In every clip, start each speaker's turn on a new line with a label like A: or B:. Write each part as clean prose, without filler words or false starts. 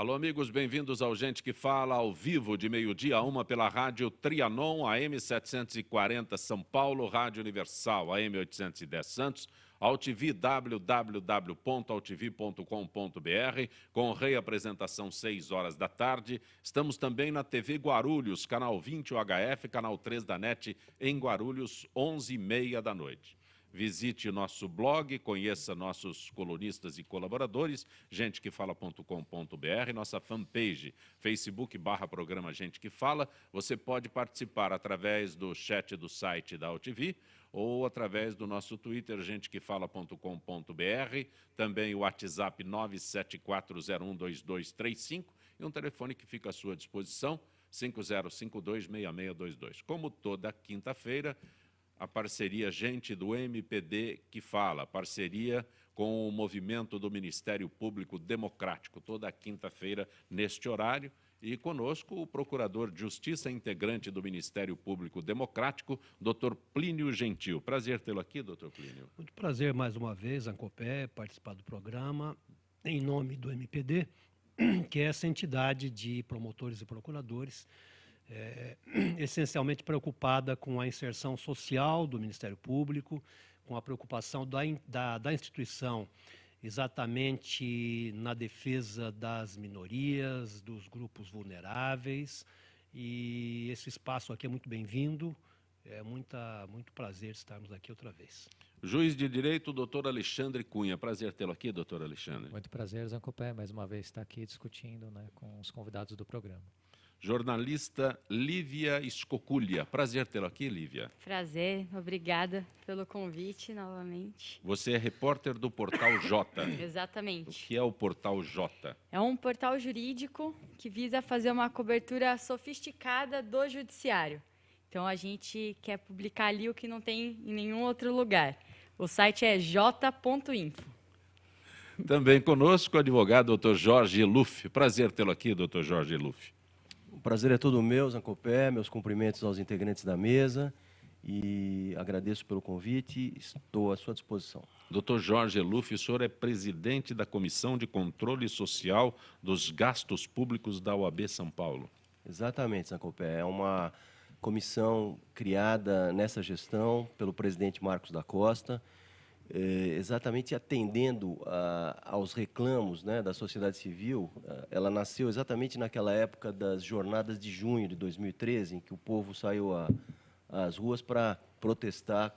A: Alô, amigos, bem-vindos ao Gente que Fala, ao vivo, de meio-dia a 1 pela rádio Trianon, AM 740 São Paulo, Rádio Universal, AM 810 Santos, AltV, www.altv.com.br, com reapresentação 6 horas da tarde. Estamos também na TV Guarulhos, canal 20 UHF, canal 3 da NET, em Guarulhos, 11h30 da noite. Visite nosso blog, conheça nossos colunistas e colaboradores, gentequefala.com.br, nossa fanpage, Facebook/programa Gente que Fala. Você pode participar através do chat do site da AltV ou através do nosso Twitter, gentequefala.com.br, também o WhatsApp 974012235 e um telefone que fica à sua disposição, 5052-6622. Como toda quinta-feira, a parceria Gente do MPD que Fala, parceria com o movimento do Ministério Público Democrático, toda quinta-feira neste horário. E conosco o Procurador de Justiça, integrante do Ministério Público Democrático, Dr. Plínio Gentil. Prazer tê-lo aqui, Dr. Plínio.
B: Muito prazer mais uma vez, Zancopé, participar do programa em nome do MPD, que é essa entidade de promotores e procuradores, essencialmente preocupada com a inserção social do Ministério Público, com a preocupação da instituição exatamente na defesa das minorias, dos grupos vulneráveis, e esse espaço aqui é muito bem-vindo, é muito prazer estarmos aqui outra vez.
A: Juiz de Direito, doutor Alexandre Cunha. Prazer tê-lo aqui, doutor Alexandre.
C: Muito prazer, Zancopé, mais uma vez estar aqui discutindo, né, com os convidados do programa.
A: Jornalista Lívia Escoculha. Prazer tê-lo aqui, Lívia.
D: Prazer, obrigada pelo convite novamente.
A: Você é repórter do Portal J.
D: Exatamente.
A: O que é o Portal J?
D: É um portal jurídico que visa fazer uma cobertura sofisticada do judiciário. Então, a gente quer publicar ali o que não tem em nenhum outro lugar. O site é j.info.
A: Também conosco o advogado Dr. Jorge Luff. Prazer tê-lo aqui, Dr. Jorge Luff.
E: O prazer é todo meu, Zancopé, meus cumprimentos aos integrantes da mesa e agradeço pelo convite, estou à sua disposição.
A: Dr. Jorge Luff, o senhor é presidente da Comissão de Controle Social dos Gastos Públicos da OAB São Paulo.
E: Exatamente, Zancopé, é uma comissão criada nessa gestão pelo presidente Marcos da Costa, exatamente atendendo aos reclamos, né, da sociedade civil. Ela nasceu exatamente naquela época das jornadas de junho de 2013, em que o povo saiu às ruas para protestar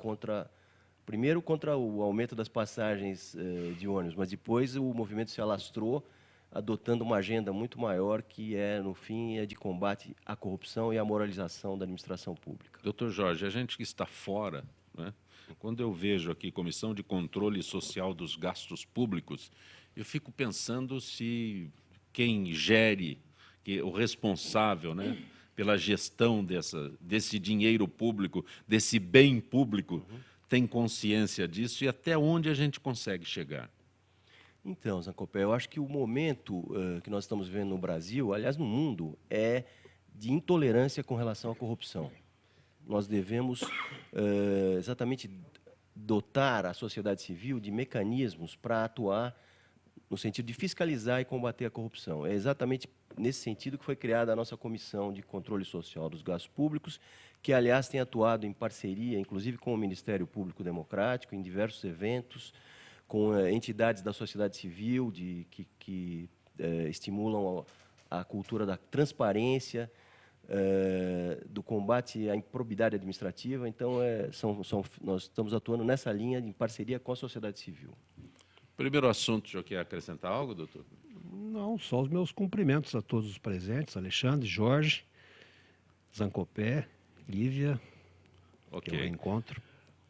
E: primeiro contra o aumento das passagens de ônibus, mas depois o movimento se alastrou, adotando uma agenda muito maior, que no fim, é de combate à corrupção e à moralização da administração pública.
A: Doutor Jorge, a gente que está fora, né? Quando eu vejo aqui Comissão de Controle Social dos Gastos Públicos, eu fico pensando se quem gere, o responsável, né, pela gestão desse dinheiro público, desse bem público, tem consciência disso e até onde a gente consegue chegar.
E: Então, Zancopé, eu acho que o momento que nós estamos vivendo no Brasil, aliás, no mundo, é de intolerância com relação à corrupção. Nós devemos exatamente dotar a sociedade civil de mecanismos para atuar no sentido de fiscalizar e combater a corrupção. É exatamente nesse sentido que foi criada a nossa Comissão de Controle Social dos Gastos Públicos, que, aliás, tem atuado em parceria, inclusive com o Ministério Público Democrático, em diversos eventos, com entidades da sociedade civil que estimulam a cultura da transparência, do combate à improbidade administrativa. Então, nós estamos atuando nessa linha em parceria com a sociedade civil.
A: Primeiro assunto, o senhor quer acrescentar algo, doutor?
B: Não, só os meus cumprimentos a todos os presentes, Alexandre, Jorge, Zancopé, Lívia, que eu encontro.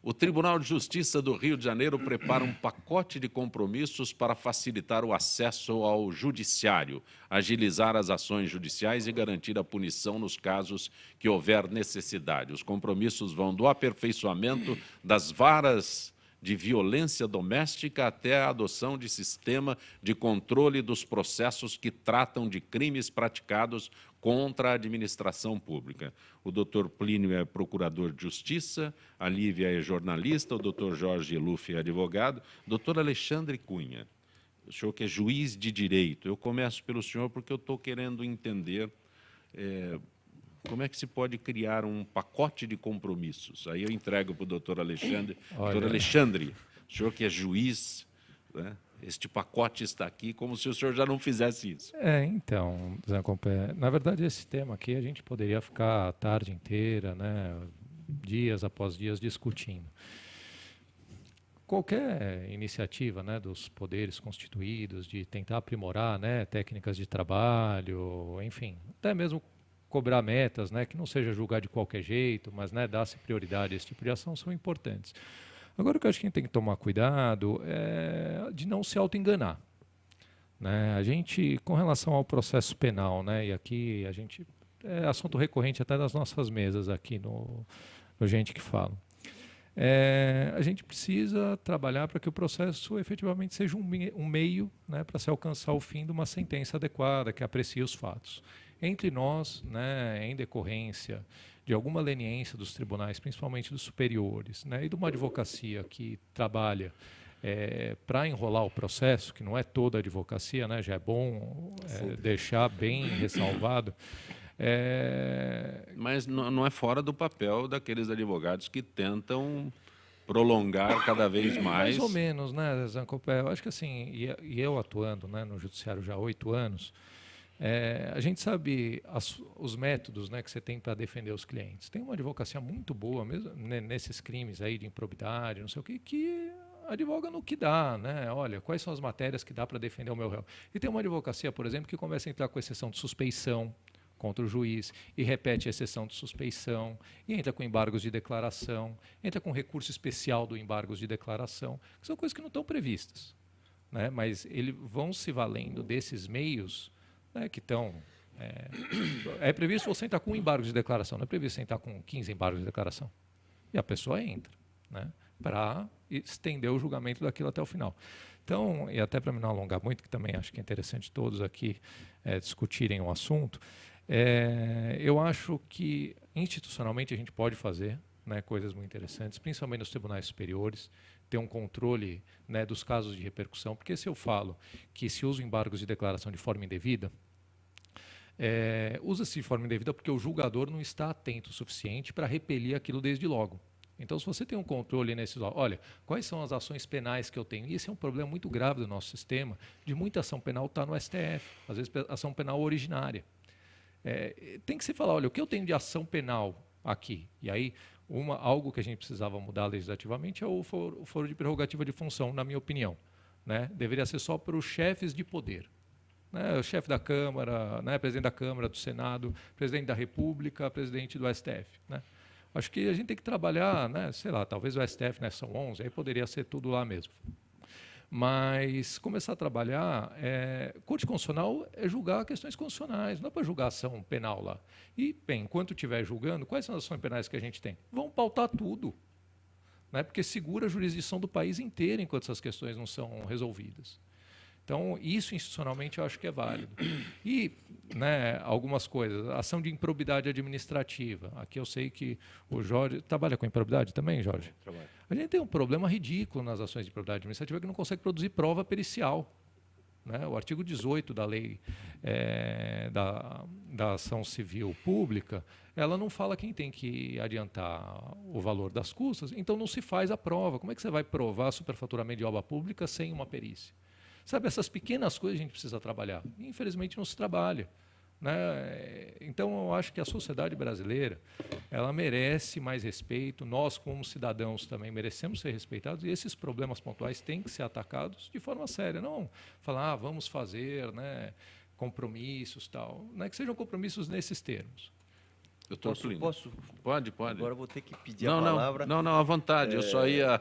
A: O Tribunal de Justiça do Rio de Janeiro prepara um pacote de compromissos para facilitar o acesso ao judiciário, agilizar as ações judiciais e garantir a punição nos casos que houver necessidade. Os compromissos vão do aperfeiçoamento das varas de violência doméstica até a adoção de sistema de controle dos processos que tratam de crimes praticados contra a administração pública. O doutor Plínio é procurador de justiça, a Lívia é jornalista, o doutor Jorge Luff é advogado. Doutor Alexandre Cunha, o senhor que é juiz de direito, eu começo pelo senhor porque eu estou querendo entender como é que se pode criar um pacote de compromissos. Aí eu entrego para o doutor Alexandre. Doutor Alexandre, o senhor que é juiz, né? Este pacote está aqui, como se o senhor já não fizesse isso.
F: Então, Zancopé, na verdade esse tema aqui a gente poderia ficar a tarde inteira, né, dias após dias discutindo. Qualquer iniciativa, né, dos poderes constituídos de tentar aprimorar, né, técnicas de trabalho, enfim, até mesmo cobrar metas, né, que não seja julgar de qualquer jeito, mas, né, dar-se prioridade a esse tipo de ação, são importantes. Agora, o que eu acho que a gente tem que tomar cuidado é de não se auto-enganar, né? A gente, com relação ao processo penal, né, e aqui a gente, é assunto recorrente até das nossas mesas aqui no Gente que Fala, a gente precisa trabalhar para que o processo efetivamente seja um meio, né, para se alcançar o fim de uma sentença adequada, que aprecie os fatos. Entre nós, né, em decorrência de alguma leniência dos tribunais, principalmente dos superiores, né, e de uma advocacia que trabalha para enrolar o processo, que não é toda a advocacia, né, já é bom deixar bem ressalvado.
A: Mas não é fora do papel daqueles advogados que tentam prolongar cada vez mais.
F: Mais ou menos, né, Zancopé? Eu acho que assim, e eu atuando, né, no judiciário já há 8 anos, a gente sabe os métodos, né, que você tem para defender os clientes. Tem uma advocacia muito boa, mesmo né, nesses crimes aí de improbidade, não sei o que advoga no que dá, né? Olha, quais são as matérias que dá para defender o meu réu. E tem uma advocacia, por exemplo, que começa a entrar com exceção de suspeição contra o juiz e repete a exceção de suspeição, e entra com embargos de declaração, entra com recurso especial do embargos de declaração, que são coisas que não estão previstas, né? Mas eles vão se valendo desses meios, né, que estão... É previsto você entrar com um embargo de declaração, não é previsto você entrar com 15 embargos de declaração. E a pessoa entra, né, para estender o julgamento daquilo até o final. Então, e até para me não alongar muito, que também acho que é interessante todos aqui discutirem o assunto, eu acho que institucionalmente a gente pode fazer, né, coisas muito interessantes, principalmente nos tribunais superiores, ter um controle, né, dos casos de repercussão, porque se eu falo que se usa embargos de declaração de forma indevida, usa-se de forma indevida porque o julgador não está atento o suficiente para repelir aquilo desde logo. Então, se você tem um controle nesses... Olha, quais são as ações penais que eu tenho? E esse é um problema muito grave do nosso sistema, de muita ação penal estar no STF, às vezes ação penal originária. Tem que se falar, olha, o que eu tenho de ação penal aqui? E aí, algo que a gente precisava mudar legislativamente é o foro de prerrogativa de função, na minha opinião, né? Deveria ser só para os chefes de poder. Né? O chefe da Câmara, né? Presidente da Câmara, do Senado, presidente da República, presidente do STF, né? Acho que a gente tem que trabalhar, né, sei lá, talvez o STF, né, são 11, aí poderia ser tudo lá mesmo. Mas começar a trabalhar, Corte Constitucional é julgar questões constitucionais, não é para julgar ação penal lá. E, bem, enquanto estiver julgando, quais são as ações penais que a gente tem? Vão pautar tudo, né, porque segura a jurisdição do país inteiro enquanto essas questões não são resolvidas. Então, isso institucionalmente eu acho que é válido. E, né, algumas coisas, ação de improbidade administrativa. Aqui eu sei que o Jorge... Trabalha com improbidade também, Jorge?
A: Trabalho.
F: A gente tem um problema ridículo nas ações de improbidade administrativa que não consegue produzir prova pericial. Né? O artigo 18 da lei da ação civil pública, ela não fala quem tem que adiantar o valor das custas, então não se faz a prova. Como é que você vai provar superfaturamento de obra pública sem uma perícia? Sabe, essas pequenas coisas a gente precisa trabalhar. Infelizmente não se trabalha, né? Então eu acho que a sociedade brasileira, ela merece mais respeito, nós como cidadãos também merecemos ser respeitados e esses problemas pontuais têm que ser atacados de forma séria, não falar, vamos fazer, né, compromissos, tal, não é que sejam compromissos nesses termos.
A: Doutor Plínio. Pode.
E: Agora eu vou ter que pedir a palavra.
A: Não, à vontade. Eu só ia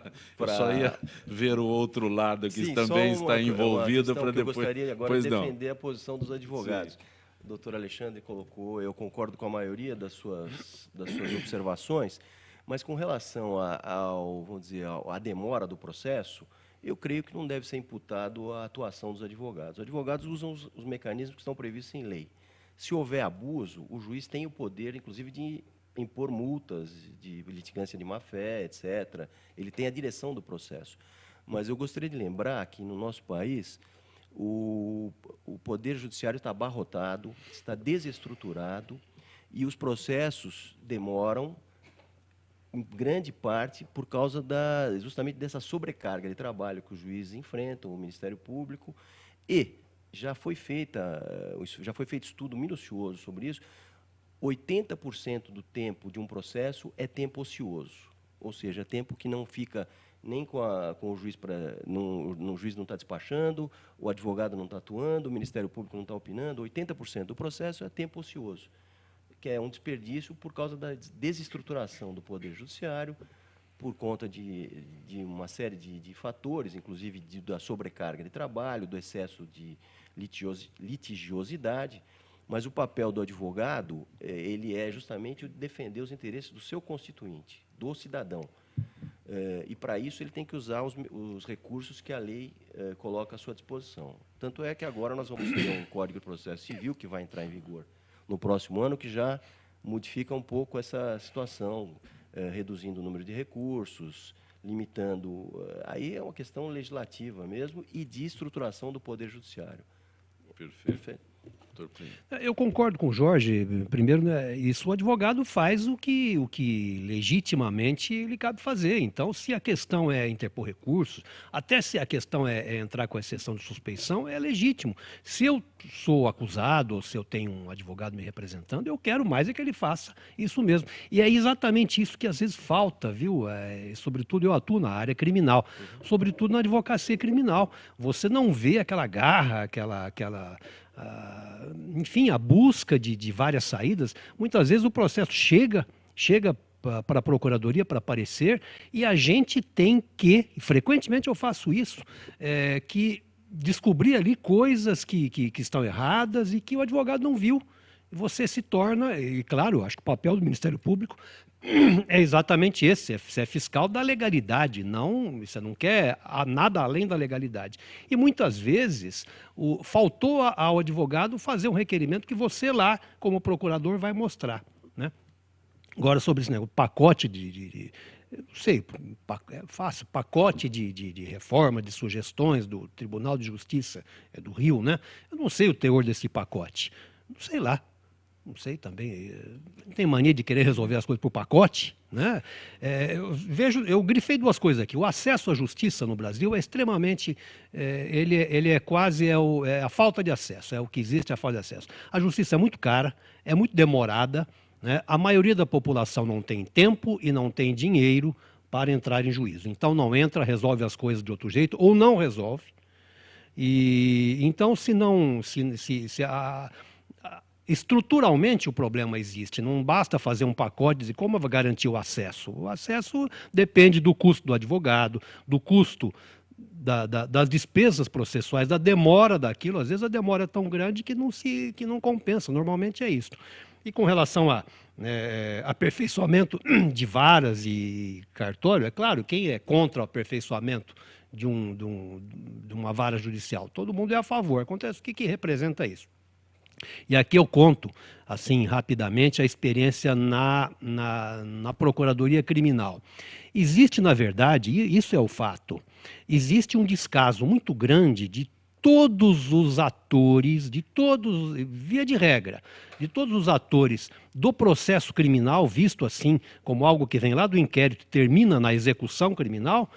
A: ver o outro lado que
E: Sim,
A: também está envolvido para depois...
E: Eu gostaria agora de defender a posição dos advogados. Sim. O doutor Alexandre colocou, eu concordo com a maioria das suas observações, mas com relação à demora do processo, eu creio que não deve ser imputado a atuação dos advogados. Os advogados usam os mecanismos que estão previstos em lei. Se houver abuso, o juiz tem o poder, inclusive, de impor multas de litigância de má-fé, etc. Ele tem a direção do processo. Mas eu gostaria de lembrar que, no nosso país, o Poder Judiciário está abarrotado, está desestruturado, e os processos demoram, em grande parte, por causa justamente dessa sobrecarga de trabalho que os juízes enfrentam, o Ministério Público, e já foi feito estudo minucioso sobre isso. 80% do tempo de um processo é tempo ocioso, ou seja, tempo que não fica nem com o juiz o juiz não está despachando, o advogado não está atuando, o Ministério Público não está opinando. 80% do processo é tempo ocioso, que é um desperdício por causa da desestruturação do Poder Judiciário, por conta de uma série de fatores, inclusive da sobrecarga de trabalho, do excesso de litigiosidade. Mas o papel do advogado, ele é justamente defender os interesses do seu constituinte, do cidadão. E, para isso, ele tem que usar os recursos que a lei coloca à sua disposição. Tanto é que agora nós vamos ter um Código de Processo Civil que vai entrar em vigor no próximo ano, que já modifica um pouco essa situação, reduzindo o número de recursos, limitando... Aí é uma questão legislativa mesmo e de estruturação do Poder Judiciário.
A: Perfeito.
B: Eu concordo com o Jorge. Primeiro, né, isso o advogado faz o que legitimamente lhe cabe fazer. Então, se a questão é interpor recursos, até se a questão é entrar com exceção de suspeição, é legítimo. Se eu sou acusado ou se eu tenho um advogado me representando, eu quero mais é que ele faça isso mesmo. E é exatamente isso que às vezes falta, viu? Sobretudo eu atuo na área criminal, sobretudo na advocacia criminal. Você não vê aquela garra, enfim, a busca de várias saídas. Muitas vezes o processo chega para a Procuradoria para aparecer e a gente tem que, frequentemente eu faço isso, que descobrir ali coisas que estão erradas e que o advogado não viu. Você se torna, e claro, acho que o papel do Ministério Público é exatamente esse, é fiscal da legalidade, você não quer nada além da legalidade. E muitas vezes faltou ao advogado fazer um requerimento que você lá, como procurador, vai mostrar, né? Agora, sobre esse negócio, pacote não sei, é fácil, pacote de reforma, de sugestões do Tribunal de Justiça do Rio, né? Eu não sei o teor desse pacote, não sei lá. Não sei também, tem mania de querer resolver as coisas por pacote, né? Eu grifei duas coisas aqui. O acesso à justiça no Brasil é extremamente, ele é quase a falta de acesso, é o que existe, a falta de acesso. A justiça é muito cara, é muito demorada, né? A maioria da população não tem tempo e não tem dinheiro para entrar em juízo. Então não entra, resolve as coisas de outro jeito ou não resolve. E então estruturalmente o problema existe, não basta fazer um pacote de como garantir o acesso. O acesso depende do custo do advogado, do custo das despesas processuais, da demora daquilo. Às vezes a demora é tão grande que não compensa, normalmente é isso. E com relação a aperfeiçoamento de varas e cartório, é claro, quem é contra o aperfeiçoamento de uma vara judicial? Todo mundo é a favor. Acontece, o que representa isso? E aqui eu conto, assim, rapidamente, a experiência na Procuradoria Criminal. Existe, na verdade, e isso é o fato, existe um descaso muito grande de todos os atores, via de regra, de todos os atores do processo criminal, visto assim como algo que vem lá do inquérito e termina na execução criminal,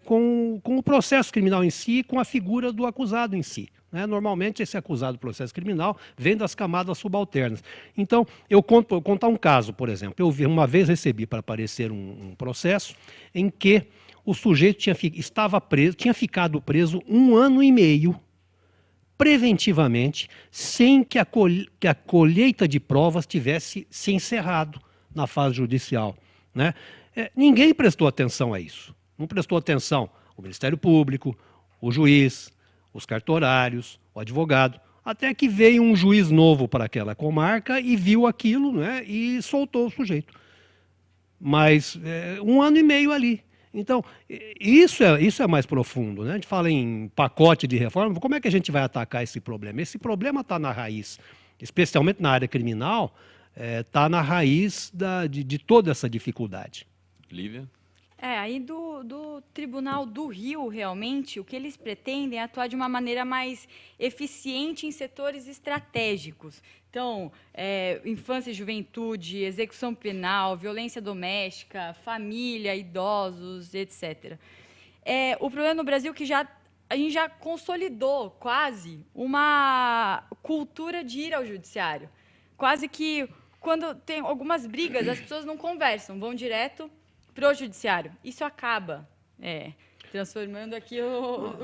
B: com o processo criminal em si e com a figura do acusado em si. Normalmente, esse acusado do processo criminal vem das camadas subalternas. Então, eu contar um caso, por exemplo. Eu uma vez recebi para aparecer um processo em que o sujeito tinha ficado preso 1 ano e meio, preventivamente, sem que a colheita de provas tivesse se encerrado na fase judicial, né? Ninguém prestou atenção a isso. Não prestou atenção o Ministério Público, o juiz, os cartorários, o advogado, até que veio um juiz novo para aquela comarca e viu aquilo, né, e soltou o sujeito. Mas 1 ano e meio ali. Então, isso é mais profundo, né? A gente fala em pacote de reforma, como é que a gente vai atacar esse problema? Esse problema está na raiz, especialmente na área criminal, está na raiz de toda essa dificuldade.
A: Lívia?
D: Aí do Tribunal do Rio, realmente, o que eles pretendem é atuar de uma maneira mais eficiente em setores estratégicos. Então, infância e juventude, execução penal, violência doméstica, família, idosos, etc. O problema no Brasil é que a gente já consolidou quase uma cultura de ir ao judiciário. Quase que, quando tem algumas brigas, as pessoas não conversam, vão direto para o judiciário. Isso acaba transformando aqui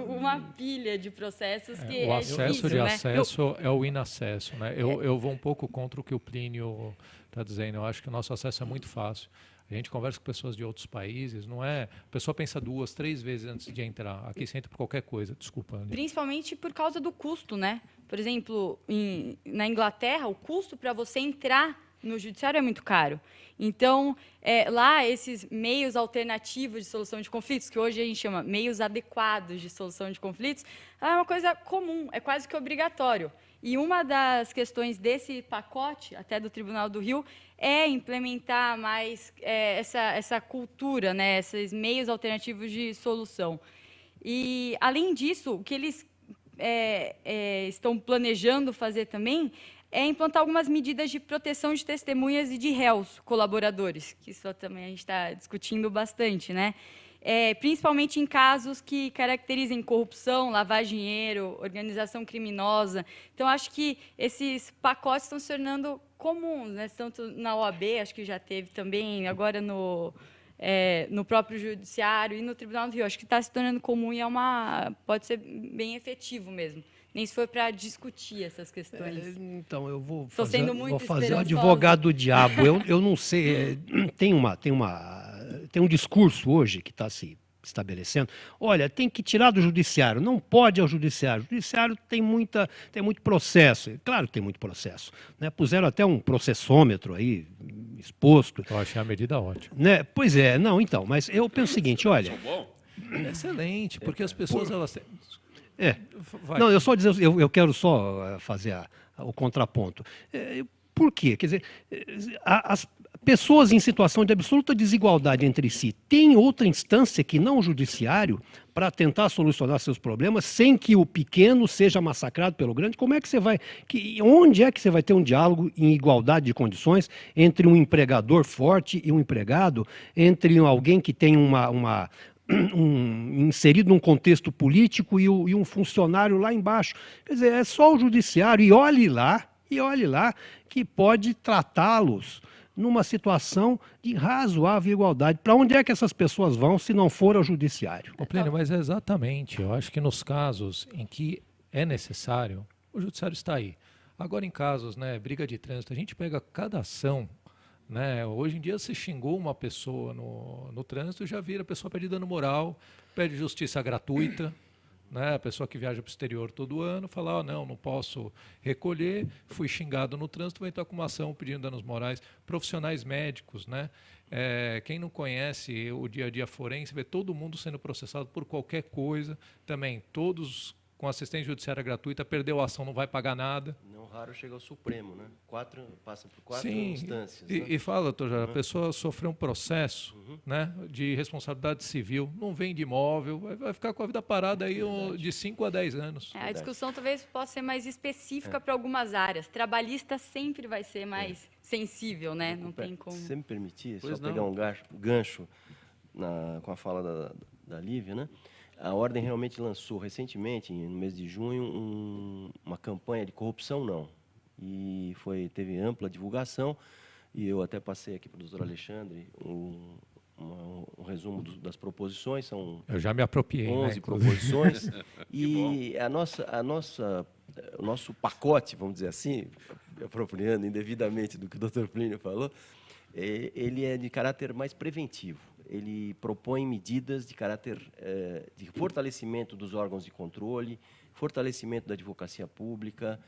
D: uma pilha de processos que
F: o
D: é
F: acesso
D: difícil,
F: de
D: né?
F: acesso é o inacesso, né? Eu vou um pouco contra o que o Plínio está dizendo. Eu acho que o nosso acesso é muito fácil. A gente conversa com pessoas de outros países, não é? A pessoa pensa 2, 3 vezes antes de entrar. Aqui você entra por qualquer coisa. Desculpa, Andy.
D: Principalmente por causa do custo, né? Por exemplo, na Inglaterra, o custo para você entrar no judiciário é muito caro. Então, lá, esses meios alternativos de solução de conflitos, que hoje a gente chama meios adequados de solução de conflitos, é uma coisa comum, é quase que obrigatório. E uma das questões desse pacote, até do Tribunal do Rio, é implementar mais essa cultura, né, esses meios alternativos de solução. E, além disso, o que eles estão planejando fazer também é implantar algumas medidas de proteção de testemunhas e de réus colaboradores, que isso também a gente está discutindo bastante, né? Principalmente em casos que caracterizem corrupção, lavagem de dinheiro, organização criminosa. Então, acho que esses pacotes estão se tornando comuns, né? Tanto na OAB, acho que já teve também, agora no próprio Judiciário e no Tribunal do Rio. Acho que está se tornando comum e pode ser bem efetivo mesmo. Nem se for para discutir essas questões.
B: Então, eu vou
D: sendo muito
B: fazer o
D: esperançosa.
B: advogado do diabo. Eu não sei, tem um discurso hoje que está se estabelecendo. Olha, tem que tirar do judiciário, não pode ir ao judiciário. O judiciário tem muito processo. Claro que tem muito processo, né? Puseram até um processômetro aí exposto.
F: Eu achei a medida ótima.
B: Né? Pois é, não, então, mas eu penso o seguinte, olha...
F: Excelente, porque as pessoas, elas têm... Vai.
B: Não, eu só dizer, eu quero só fazer o contraponto. Por quê? Quer dizer, as pessoas em situação de absoluta desigualdade entre si têm outra instância que não o judiciário para tentar solucionar seus problemas sem que o pequeno seja massacrado pelo grande? Como é que você vai... onde é que você vai ter um diálogo em igualdade de condições entre um empregador forte e um empregado, entre alguém que tem inserido num contexto político e um funcionário lá embaixo? Quer dizer, é só o judiciário, e olhe lá, que pode tratá-los numa situação de razoável igualdade. Para onde é que essas pessoas vão se não for ao judiciário?
F: Plínio, mas é exatamente. Eu acho que nos casos em que é necessário, o judiciário está aí. Agora, em casos, né, briga de trânsito, a gente pega cada ação, né? Hoje em dia, se xingou uma pessoa no trânsito, já vira a pessoa pede dano moral, pede justiça gratuita, né? A pessoa que viaja para o exterior todo ano fala, não posso recolher, fui xingado no trânsito, vai entrar com uma ação pedindo danos morais. Profissionais médicos, né? Quem não conhece o dia a dia forense, vê todo mundo sendo processado por qualquer coisa, também todos com assistência judiciária gratuita, perdeu a ação, não vai pagar nada.
E: Não raro chega ao Supremo, né? Passa por 4
F: Sim,
E: instâncias.
F: E fala, doutor, a pessoa sofreu um processo, né, de responsabilidade civil, não vende imóvel, vai ficar com a vida parada aí de 5 a 10 anos.
D: A discussão talvez possa ser mais específica para algumas áreas. Trabalhista sempre vai ser mais sensível, né? Não tem como.
E: Se você me permitir,
A: Pois
E: só pegar um gancho com a fala da Lívia, né? A Ordem realmente lançou recentemente, no mês de junho, uma campanha de corrupção não. E teve ampla divulgação, e eu até passei aqui para o doutor Alexandre um resumo das proposições,
F: eu já me apropriei,
E: 11 proposições, e o nosso pacote, vamos dizer assim, apropriando indevidamente do que o doutor Plínio falou, ele é de caráter mais preventivo. Ele propõe medidas de caráter de fortalecimento dos órgãos de controle, fortalecimento da advocacia pública,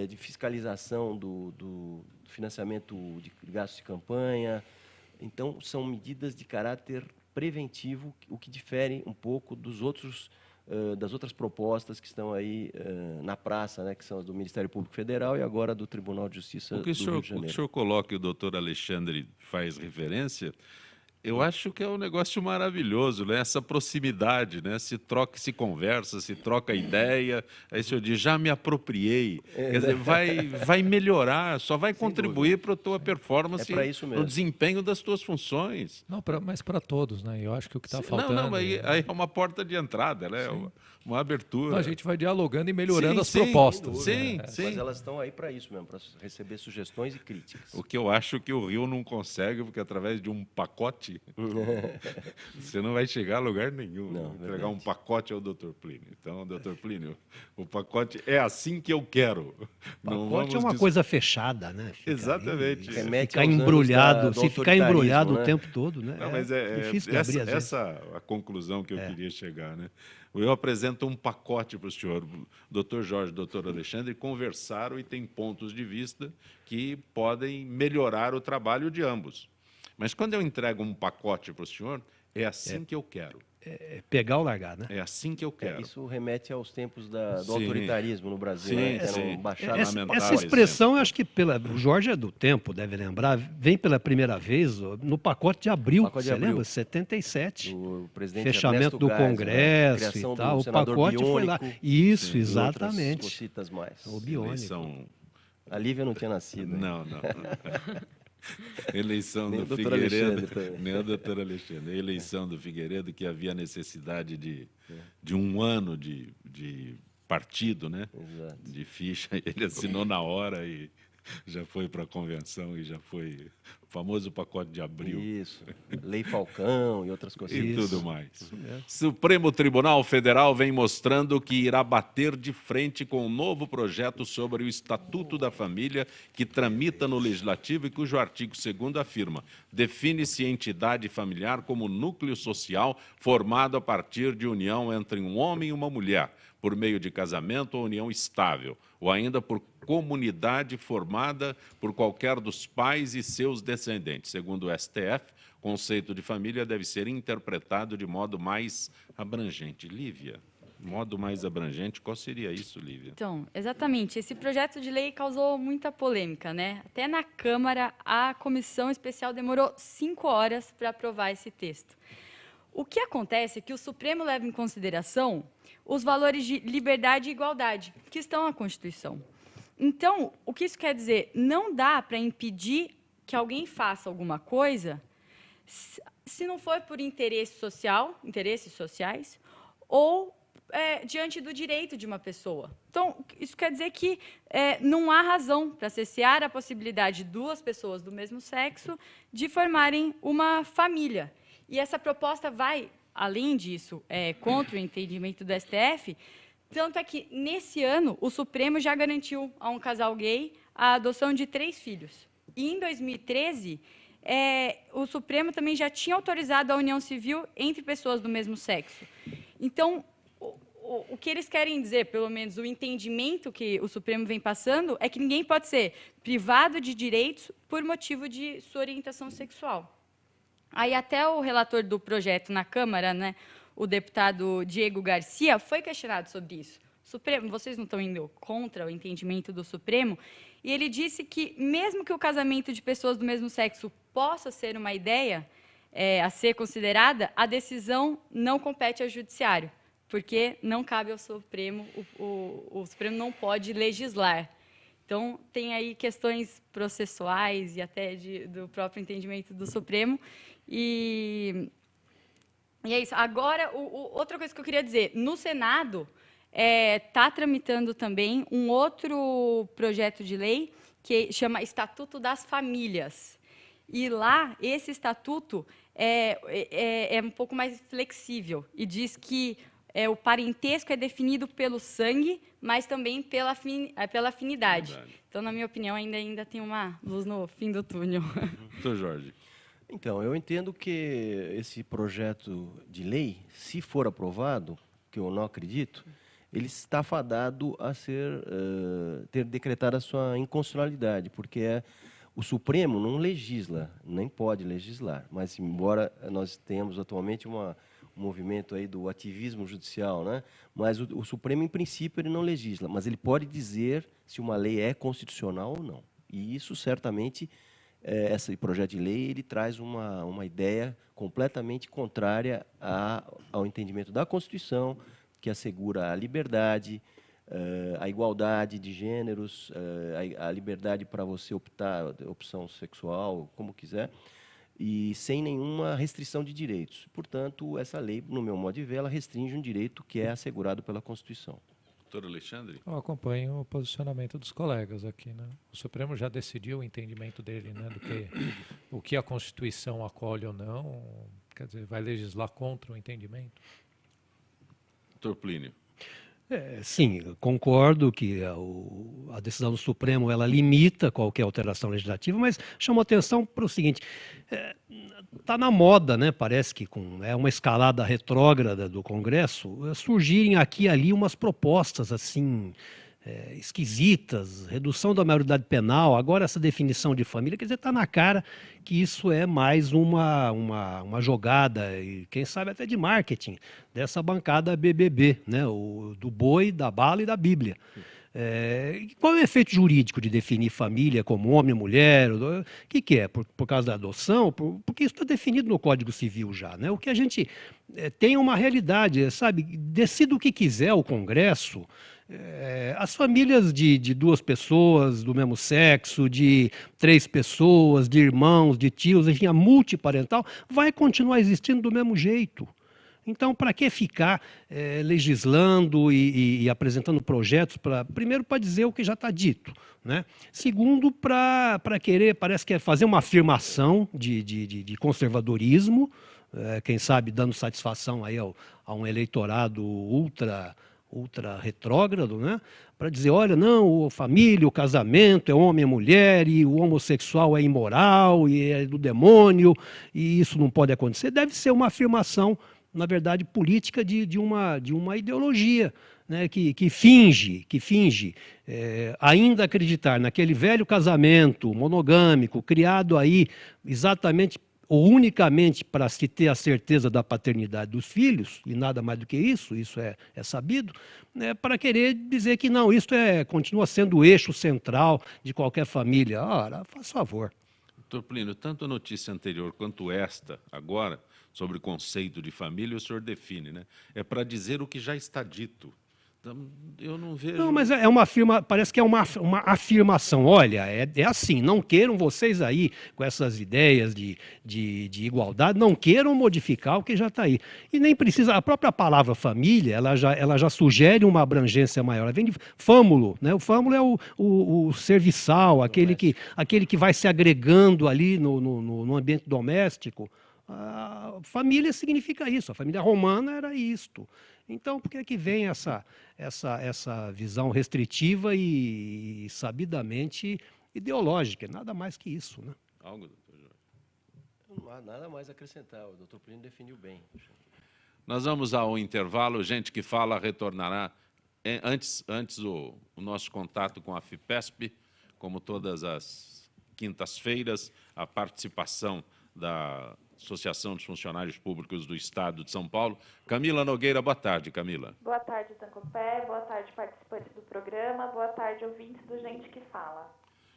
E: de fiscalização do financiamento de gastos de campanha. Então, são medidas de caráter preventivo, o que difere um pouco das outras propostas que estão aí na praça, né, que são as do Ministério Público Federal e agora do Tribunal de Justiça do Rio de Janeiro.
A: O que o senhor coloca e o doutor Alexandre faz referência Eu acho que é um negócio maravilhoso, né? Essa proximidade, né? Se troca, se conversa, se troca ideia. Aí o senhor diz, já me apropriei. Quer dizer, vai melhorar, só vai contribuir para a tua performance,
E: É para isso
A: no
E: mesmo.
A: desempenho das tuas funções.
F: Não, mas para todos, né? Eu acho que o que está
A: Não,
F: faltando.
A: aí é uma porta de entrada, né? Uma abertura.
F: A gente vai dialogando e melhorando
A: Sim,
F: as
A: sim,
F: propostas.
A: sim,
F: né?
A: sim.
E: Mas elas estão aí para isso mesmo, para receber sugestões e críticas.
A: O que eu acho que o Rio não consegue, porque através de um pacote, você não vai chegar a lugar nenhum.
E: Não,
A: Entregar
E: verdade.
A: um pacote ao Dr. Plínio. Então, Dr. Plínio, o pacote é assim que eu quero. Não
B: Pacote é
A: vamos
B: uma coisa fechada, né? Fica
A: Exatamente.
B: ali,
E: Remete
B: ficar
E: aos anos
B: embrulhado,
E: do
B: se ficar embrulhado
E: autoritarismo,
B: o
E: né?
B: tempo todo, né?
A: Não, mas
B: difícil de abrir às vezes.
A: essa a conclusão que eu queria chegar, né? Eu apresento um pacote para o senhor, doutor Jorge, doutor Alexandre, conversaram e têm pontos de vista que podem melhorar o trabalho de ambos. Mas quando eu entrego um pacote para o senhor, é assim que eu quero.
B: É pegar ou largar, né?
A: É assim que eu quero.
E: Isso remete aos tempos do
A: Sim.
E: autoritarismo no Brasil,
A: Sim,
E: né? Que
A: sim.
E: eram baixadas.
A: Fundamental
B: Essa
A: exemplo.
B: expressão, eu acho que o Jorge é do tempo, deve lembrar, vem pela primeira vez no pacote de abril,
E: Pacote de
B: você
E: abril.
B: lembra? 77.
E: Do presidente
B: Fechamento
E: Ernesto
B: do
E: Geisel, né?
B: Congresso
E: Criação
B: e tal.
E: do
B: O
E: senador
B: pacote foi lá.
E: biônico
B: Isso,
A: Sim, e
E: e outras
B: exatamente.
E: cositas mais.
B: O biônico.
A: Eleição...
E: A Lívia não tinha nascido. né?
A: Não. Eleição
E: Nem
A: do
E: o doutor
A: Figueiredo,
E: Alexandre também.
A: nem o doutor Alexandre. A eleição do Figueiredo, que havia necessidade de um ano de partido, né?
E: Exato.
A: De ficha. Ele assinou na hora e já foi para a convenção e já foi o famoso pacote de abril.
E: Isso. Lei Falcão e outras
A: E
E: coisas.
A: tudo mais. Supremo Tribunal Federal vem mostrando que irá bater de frente com um novo projeto sobre o Estatuto da Família que tramita no Legislativo e cujo artigo 2º afirma: define-se entidade familiar como núcleo social formado a partir de união entre um homem e uma mulher, por meio de casamento ou união estável, ou ainda por comunidade formada por qualquer dos pais e seus descendentes. Segundo o STF, o conceito de família deve ser interpretado de modo mais abrangente. Lívia, modo mais abrangente, qual seria isso, Lívia?
D: Então, exatamente. Esse projeto de lei causou muita polêmica, né? Até na Câmara, a comissão especial demorou 5 horas para aprovar esse texto. O que acontece é que o Supremo leva em consideração os valores de liberdade e igualdade que estão na Constituição. Então, o que isso quer dizer? Não dá para impedir que alguém faça alguma coisa se não for por interesses sociais, ou diante do direito de uma pessoa. Então, isso quer dizer que não há razão para cessear a possibilidade de 2 pessoas do mesmo sexo de formarem uma família. E essa proposta vai, além disso, contra o entendimento do STF, tanto é que, nesse ano, o Supremo já garantiu a um casal gay a adoção de 3 filhos. E, em 2013, o Supremo também já tinha autorizado a união civil entre pessoas do mesmo sexo. Então, o que eles querem dizer, pelo menos o entendimento que o Supremo vem passando, é que ninguém pode ser privado de direitos por motivo de sua orientação sexual. Aí até o relator do projeto na Câmara, né, o deputado Diego Garcia, foi questionado sobre isso. Supremo, vocês não estão indo contra o entendimento do Supremo? E ele disse que, mesmo que o casamento de pessoas do mesmo sexo possa ser uma ideia a ser considerada, a decisão não compete ao Judiciário, porque não cabe ao Supremo, o Supremo não pode legislar. Então, tem aí questões processuais e até do próprio entendimento do Supremo. E é isso. Agora, outra coisa que eu queria dizer, no Senado está tramitando também um outro projeto de lei que chama Estatuto das Famílias. E lá, esse estatuto é um pouco mais flexível e diz que o parentesco é definido pelo sangue, mas também pela afinidade. Então, na minha opinião, ainda tem uma luz no fim do túnel.
A: Doutor Jorge.
E: Então, eu entendo que esse projeto de lei, se for aprovado, que eu não acredito, ele está fadado a ter decretado a sua inconstitucionalidade, porque o Supremo não legisla, nem pode legislar, mas embora nós tenhamos atualmente um movimento aí do ativismo judicial, né? Mas o Supremo, em princípio, ele não legisla, mas ele pode dizer se uma lei é constitucional ou não. E isso certamente esse projeto de lei ele traz uma ideia completamente contrária ao entendimento da Constituição, que assegura a liberdade, a igualdade de gêneros, a liberdade para você optar, opção sexual, como quiser, e sem nenhuma restrição de direitos. Portanto, essa lei, no meu modo de ver, ela restringe um direito que é assegurado pela Constituição.
A: Doutor Alexandre?
C: Eu acompanho o posicionamento dos colegas aqui, né? O Supremo já decidiu o entendimento dele, né? Do que o que a Constituição acolhe ou não, quer dizer, vai legislar contra o entendimento.
A: Doutor Plínio?
B: Sim, concordo que a decisão do Supremo ela limita qualquer alteração legislativa, mas chamo atenção para o seguinte: está na moda, né? Parece que com uma escalada retrógrada do Congresso, surgirem aqui e ali umas propostas assim esquisitas, redução da maioridade penal, agora essa definição de família, quer dizer, está na cara que isso é mais uma jogada, e quem sabe até de marketing, dessa bancada BBB, né? Do boi, da bala e da Bíblia. Qual é o efeito jurídico de definir família como homem e mulher? O que é? Por causa da adoção? Porque isso está definido no Código Civil já, né? O que a gente tem uma realidade, sabe? Decida o que quiser o Congresso. As famílias de 2 pessoas do mesmo sexo, de 3 pessoas, de irmãos, de tios, enfim, a multiparental vai continuar existindo do mesmo jeito. Então, para que ficar legislando e apresentando projetos, primeiro, para dizer o que já está dito, né? Segundo, para querer, parece que é fazer uma afirmação de conservadorismo, quem sabe dando satisfação aí a um eleitorado ultra retrógrado, né? Para dizer, olha, não, a família, o casamento é homem e mulher, e o homossexual é imoral, e é do demônio, e isso não pode acontecer. Deve ser uma afirmação, na verdade, política de uma ideologia, né? que finge ainda acreditar naquele velho casamento monogâmico, criado aí exatamente ou unicamente para se ter a certeza da paternidade dos filhos, e nada mais do que isso é sabido, né, para querer dizer que não, isso continua sendo o eixo central de qualquer família. Ora, faz favor.
A: Doutor Plínio, tanto a notícia anterior quanto esta, agora, sobre o conceito de família, o senhor define, né? É para dizer o que já está dito. Então, eu não vejo...
B: Não, mas parece que é uma afirmação. Olha, é assim, não queiram vocês aí, com essas ideias de igualdade, não queiram modificar o que já está aí. E nem precisa, a própria palavra família, ela já sugere uma abrangência maior. Ela vem de fâmulo, né? O fâmulo é o serviçal, aquele que vai se agregando ali no ambiente doméstico. A família significa isso, a família romana era isto. Então, por que vem essa visão restritiva e sabidamente ideológica? Nada mais que isso, né?
A: Algo, doutor Jorge?
E: Não há nada mais a acrescentar, o doutor Plínio definiu bem.
A: Nós vamos ao intervalo, gente que fala retornará. Antes o nosso contato com a FIPESP, como todas as quintas-feiras, a participação da Associação dos Funcionários Públicos do Estado de São Paulo. Camila Nogueira, boa tarde, Camila.
G: Boa tarde, Tancopé. Boa tarde, participantes do programa. Boa tarde, ouvintes do Gente que Fala.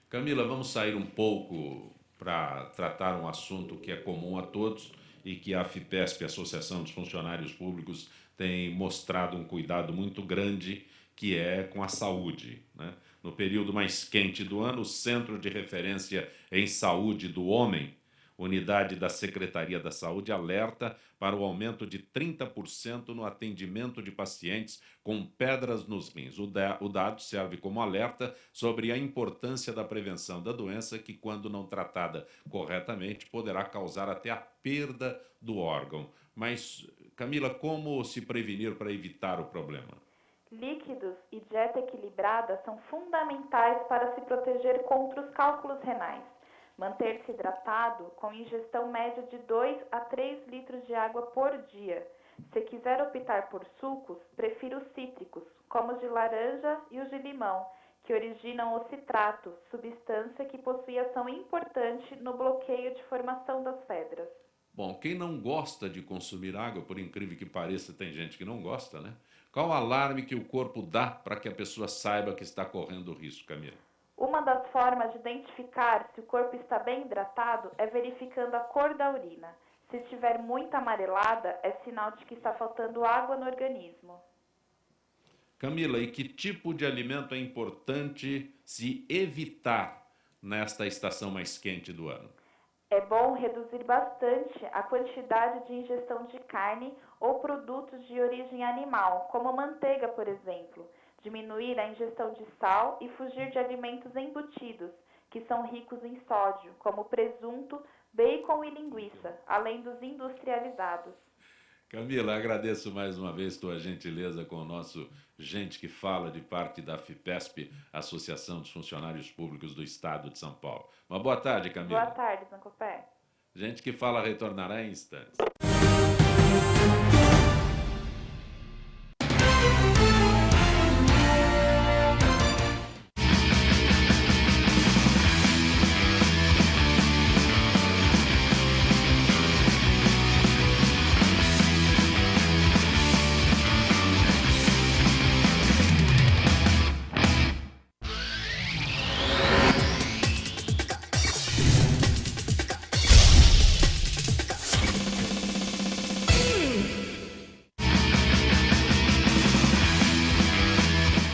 A: Camila, vamos sair um pouco para tratar um assunto que é comum a todos e que a FIPESP, a Associação dos Funcionários Públicos, tem mostrado um cuidado muito grande, que é com a saúde, né? No período mais quente do ano, o Centro de Referência em Saúde do Homem, unidade da Secretaria da Saúde, alerta para o aumento de 30% no atendimento de pacientes com pedras nos rins. O dado serve como alerta sobre a importância da prevenção da doença, que, quando não tratada corretamente, poderá causar até a perda do órgão. Mas, Camila, como se prevenir para evitar o problema?
G: Líquidos e dieta equilibrada são fundamentais para se proteger contra os cálculos renais. Manter-se hidratado com ingestão média de 2 a 3 litros de água por dia. Se quiser optar por sucos, prefira os cítricos, como os de laranja e os de limão, que originam o citrato, substância que possui ação importante no bloqueio de formação das pedras.
A: Bom, quem não gosta de consumir água, por incrível que pareça, tem gente que não gosta, né? Qual o alarme que o corpo dá para que a pessoa saiba que está correndo risco, Camila?
G: Uma das formas de identificar se o corpo está bem hidratado é verificando a cor da urina. Se estiver muito amarelada, é sinal de que está faltando água no organismo.
A: Camila, e que tipo de alimento é importante se evitar nesta estação mais quente do ano?
G: É bom reduzir bastante a quantidade de ingestão de carne ou produtos de origem animal, como manteiga, por exemplo. Diminuir a ingestão de sal e fugir de alimentos embutidos, que são ricos em sódio, como presunto, bacon e linguiça, além dos industrializados.
A: Camila, agradeço mais uma vez tua gentileza com o nosso Gente que Fala, de parte da FIPESP, Associação dos Funcionários Públicos do Estado de São Paulo. Uma boa tarde, Camila.
G: Boa tarde, Zancopé.
A: Gente que Fala retornará em instantes.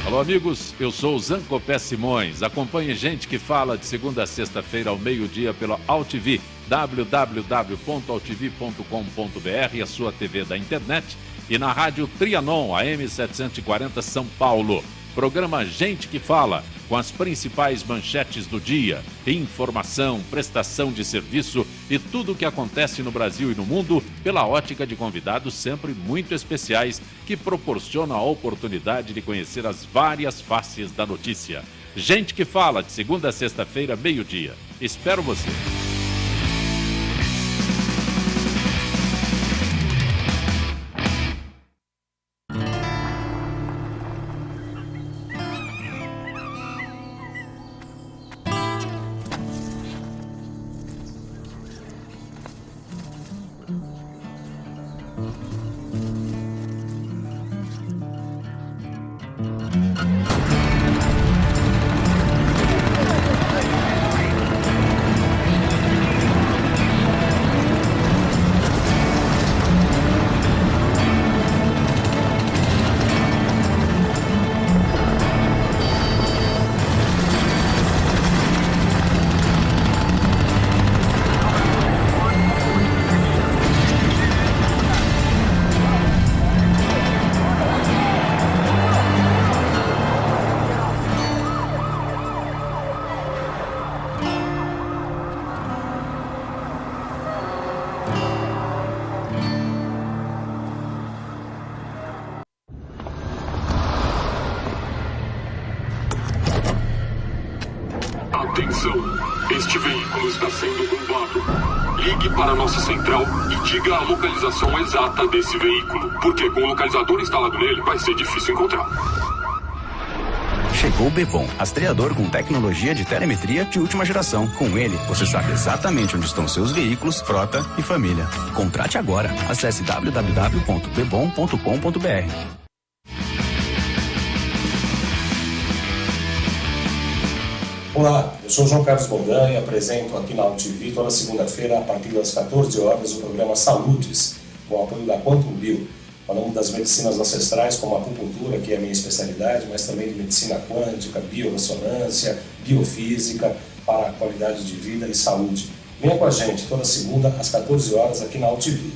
A: Alô, amigos, eu sou o Zancopé Simões. Acompanhe Gente que Fala de segunda a sexta-feira ao meio-dia pela AltV, www.altv.com.br, a sua TV da internet, e na Rádio Trianon, AM 740 São Paulo. Programa Gente que Fala, com as principais manchetes do dia, informação, prestação de serviço e tudo o que acontece no Brasil e no mundo pela ótica de convidados sempre muito especiais que proporcionam a oportunidade de conhecer as várias faces da notícia. Gente que Fala, de segunda a sexta-feira, meio-dia. Espero você.
H: Atenção, este veículo está sendo roubado. Ligue para a nossa central e diga a localização exata desse veículo, porque com o localizador instalado nele vai ser difícil encontrar.
I: Chegou o Bebom, rastreador com tecnologia de telemetria de última geração. Com ele, você sabe exatamente onde estão seus veículos, frota e família. Contrate agora. Acesse www.bebom.com.br.
J: Olá, eu sou João Carlos Boldan e apresento aqui na AltV toda segunda-feira, a partir das 14 horas, o programa Saludes, com o apoio da Quantum Bio. Falamos das medicinas ancestrais, como a acupuntura, que é a minha especialidade, mas também de medicina quântica, biorressonância, biofísica, para a qualidade de vida e saúde. Venha com a gente toda segunda, às 14 horas, aqui na AltV.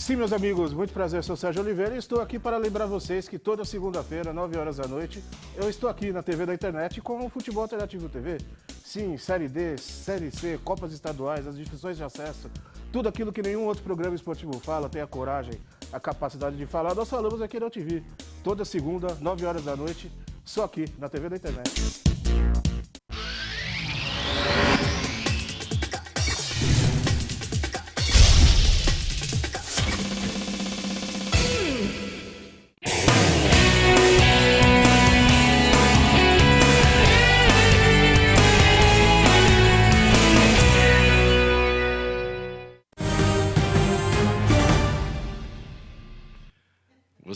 K: Sim, meus amigos, muito prazer, sou Sérgio Oliveira e estou aqui para lembrar vocês que toda segunda-feira, 9 horas da noite, eu estou aqui na TV da internet com o Futebol Alternativo TV. Sim, Série D, Série C, Copas Estaduais, as divisões de acesso, tudo aquilo que nenhum outro programa esportivo fala, tem a coragem, a capacidade de falar, nós falamos aqui na AltV. Toda segunda, 9 horas da noite, só aqui na TV da internet.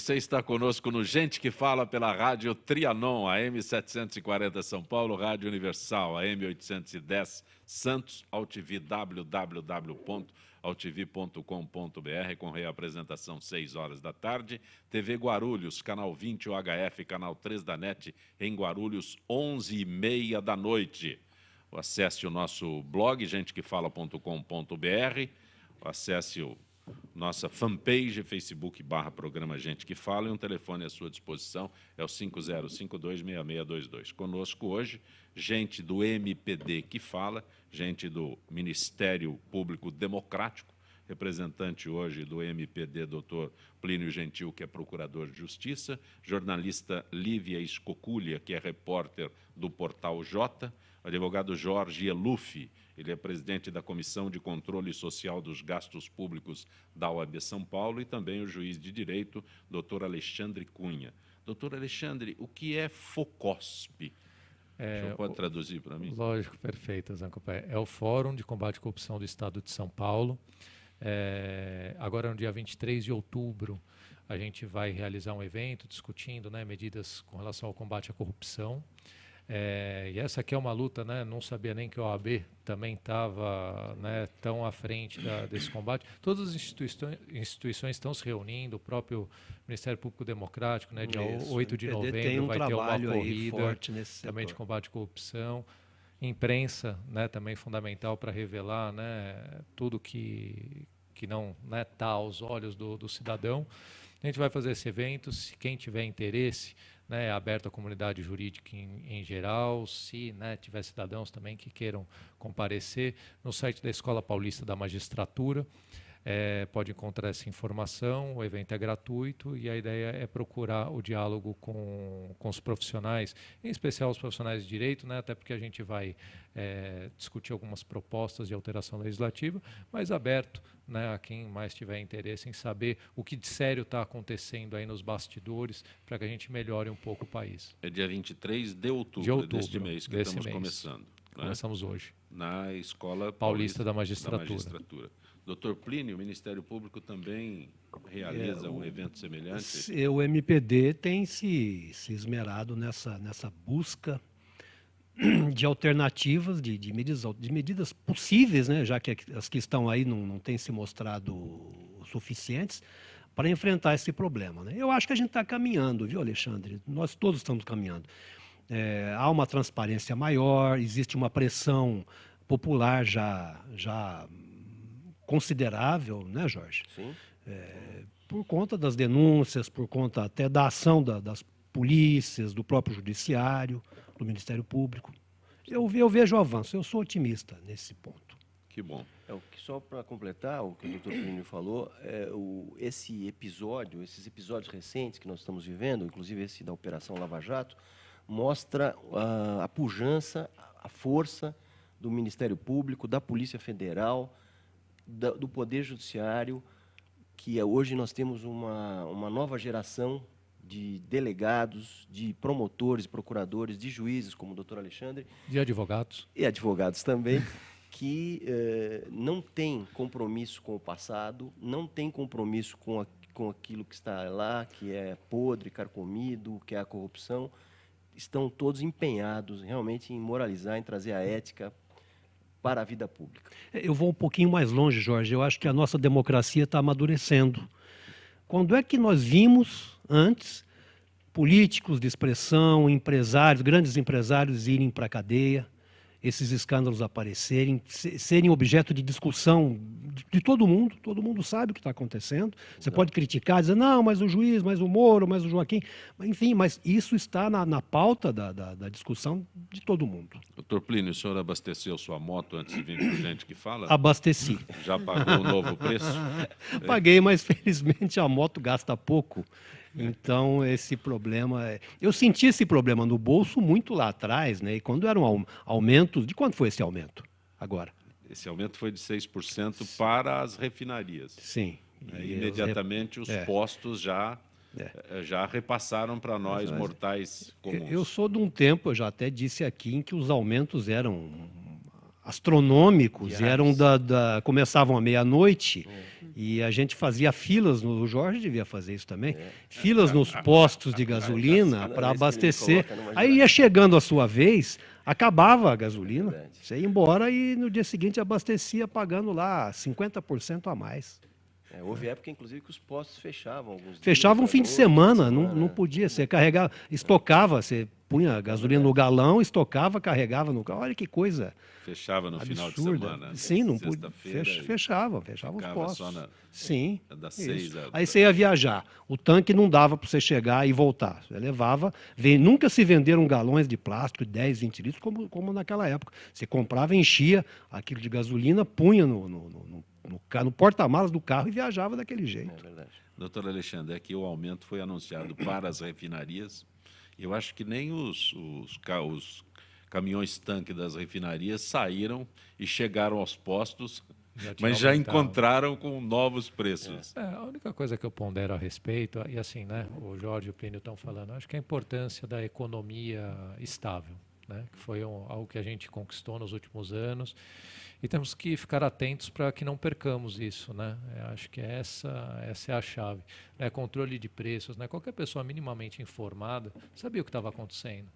A: Você está conosco no Gente que Fala pela Rádio Trianon, AM 740 São Paulo, Rádio Universal, AM 810 Santos, AltV, www.altv.com.br, com reapresentação 6 horas da tarde. TV Guarulhos, canal 20 UHF, canal 3 da NET, em Guarulhos, 11h30 da noite. Acesse o nosso blog, gentequefala.com.br, acesse o nossa fanpage, Facebook/programa Gente que Fala, e um telefone à sua disposição, é o 50526622. Conosco hoje, gente do MPD que fala, gente do Ministério Público Democrático, representante hoje do MPD, doutor Plínio Gentil, que é procurador de Justiça, jornalista Lívia Escoculha, que é repórter do Portal J, advogado Jorge Eluffi, ele é presidente da Comissão de Controle Social dos Gastos Públicos da OAB São Paulo, e também o juiz de direito, doutor Alexandre Cunha. Doutor Alexandre, o que é FOCOSP? O senhor pode traduzir para mim?
C: Lógico, perfeito, Zancopé. É o Fórum de Combate à Corrupção do Estado de São Paulo. Agora, no dia 23 de outubro, a gente vai realizar um evento discutindo, né, medidas com relação ao combate à corrupção. E essa aqui é uma luta, né? Não sabia nem que a OAB também estava, né, tão à frente desse combate. Todas as instituições estão se reunindo, o próprio Ministério Público Democrático, né, dia 8 de novembro, vai ter uma corrida também de combate à corrupção. Imprensa, né, também fundamental para revelar, né, tudo que não está aos olhos do cidadão. A gente vai fazer esse evento, se quem tiver interesse, né, é aberto à comunidade jurídica em geral, se, né, tiver cidadãos também que queiram comparecer, no site da Escola Paulista da Magistratura, pode encontrar essa informação. O evento é gratuito e a ideia é procurar o diálogo com os profissionais, em especial os profissionais de direito, né, até porque a gente vai discutir algumas propostas de alteração legislativa, mas aberto, né, a quem mais tiver interesse em saber o que de sério está acontecendo aí nos bastidores, para que a gente melhore um pouco o país.
A: É dia 23 de outubro deste mês que estamos começando. Né?
C: Começamos hoje.
A: Na Escola
C: Paulista da Magistratura.
A: Doutor Plínio, o Ministério Público também realiza um evento semelhante?
B: O MPD tem se esmerado nessa busca de alternativas, de medidas possíveis, né, já que as que estão aí não têm se mostrado suficientes para enfrentar esse problema. Né? Eu acho que a gente está caminhando, viu, Alexandre? Nós todos estamos caminhando. Há uma transparência maior, existe uma pressão popular já considerável, né, Jorge?
E: Sim.
B: Por conta das denúncias, por conta até da ação das polícias, do próprio judiciário, do Ministério Público. Eu vejo o avanço, eu sou otimista nesse ponto.
A: Que bom.
E: Só para completar o que o doutor Plínio falou, esses episódios recentes que nós estamos vivendo, inclusive esse da Operação Lava Jato, mostra a pujança, a força do Ministério Público, da Polícia Federal, do Poder Judiciário, que hoje nós temos uma nova geração de delegados, de promotores, procuradores, de juízes, como o doutor Alexandre.
C: De advogados.
E: E advogados também, que não tem compromisso com o passado, não tem compromisso com aquilo que está lá, que é podre, carcomido, que é a corrupção. Estão todos empenhados realmente em moralizar, em trazer a ética para a vida pública.
B: Eu vou um pouquinho mais longe, Jorge. Eu acho que a nossa democracia está amadurecendo. Quando é que nós vimos antes políticos de expressão, empresários, grandes empresários irem para a cadeia, esses escândalos aparecerem, serem objeto de discussão de todo mundo sabe o que está acontecendo. Você pode criticar, dizer, não, mas o juiz, mas o Moro, mas o Joaquim, enfim, mas isso está na pauta da discussão de todo mundo.
A: Doutor Plínio, o senhor abasteceu sua moto antes de vir para Gente que Fala?
B: Abasteci.
A: Já pagou o novo preço?
B: Paguei, mas felizmente a moto gasta pouco. Então, esse problema... Eu senti esse problema no bolso muito lá atrás, né? E quando eram aumentos... De quanto foi esse aumento agora?
A: Esse aumento foi de 6% para as refinarias.
B: Sim.
A: E imediatamente os postos já repassaram para nós, mortais comuns.
B: Eu sou de um tempo, eu já até disse aqui, em que os aumentos eram astronômicos, e eram começavam à meia-noite, e a gente fazia filas, o Jorge devia fazer isso também, filas nos postos de gasolina para abastecer. Aí ia chegando a sua vez, acabava a gasolina, você ia embora e no dia seguinte abastecia pagando lá 50% a mais.
E: Houve época, inclusive, que os postos fechavam.
B: Fechava um fim de semana, não podia. Você carregava, estocava, você punha gasolina no galão, estocava, carregava no carro. Olha que coisa
A: Fechava no
B: absurda.
A: final de semana.
B: Sim, não podia. Fechava os postos.
A: Só
B: Sim.
A: das
B: Isso.
A: 6
B: Aí você ia viajar. O tanque não dava para você chegar e voltar. Você levava. Nunca se venderam galões de plástico de 10, 20 litros como naquela época. Você comprava, enchia aquilo de gasolina, punha no porta-malas do carro e viajava daquele jeito.
E: É verdade.
A: Doutor Alexandre, é que o aumento foi anunciado para as refinarias. Eu acho que nem os caminhões-tanque das refinarias saíram e chegaram aos postos, mas já encontraram com novos preços.
C: A única coisa que eu pondero a respeito, e assim, né, o Jorge e o Plínio estão falando, acho que a importância da economia estável, né, que foi algo que a gente conquistou nos últimos anos, e temos que ficar atentos para que não percamos isso, né? Acho que essa é a chave. Né? Controle de preços, né? Qualquer pessoa minimamente informada sabia o que estava acontecendo.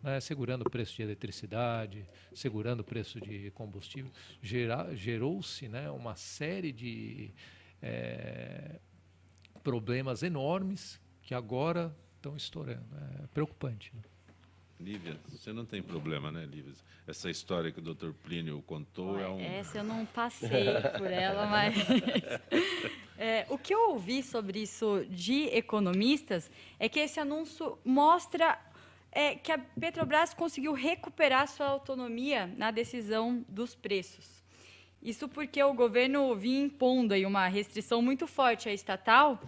C: Né? Segurando o preço de eletricidade, segurando o preço de combustível. Gerou-se, né, uma série de problemas enormes que agora estão estourando. É preocupante. Né?
A: Lívia, você não tem problema, né, Lívia? Essa história que o Dr. Plínio contou
D: Essa eu não passei por ela, mas... o que eu ouvi sobre isso de economistas é que esse anúncio mostra que a Petrobras conseguiu recuperar sua autonomia na decisão dos preços. Isso porque o governo vinha impondo aí uma restrição muito forte à estatal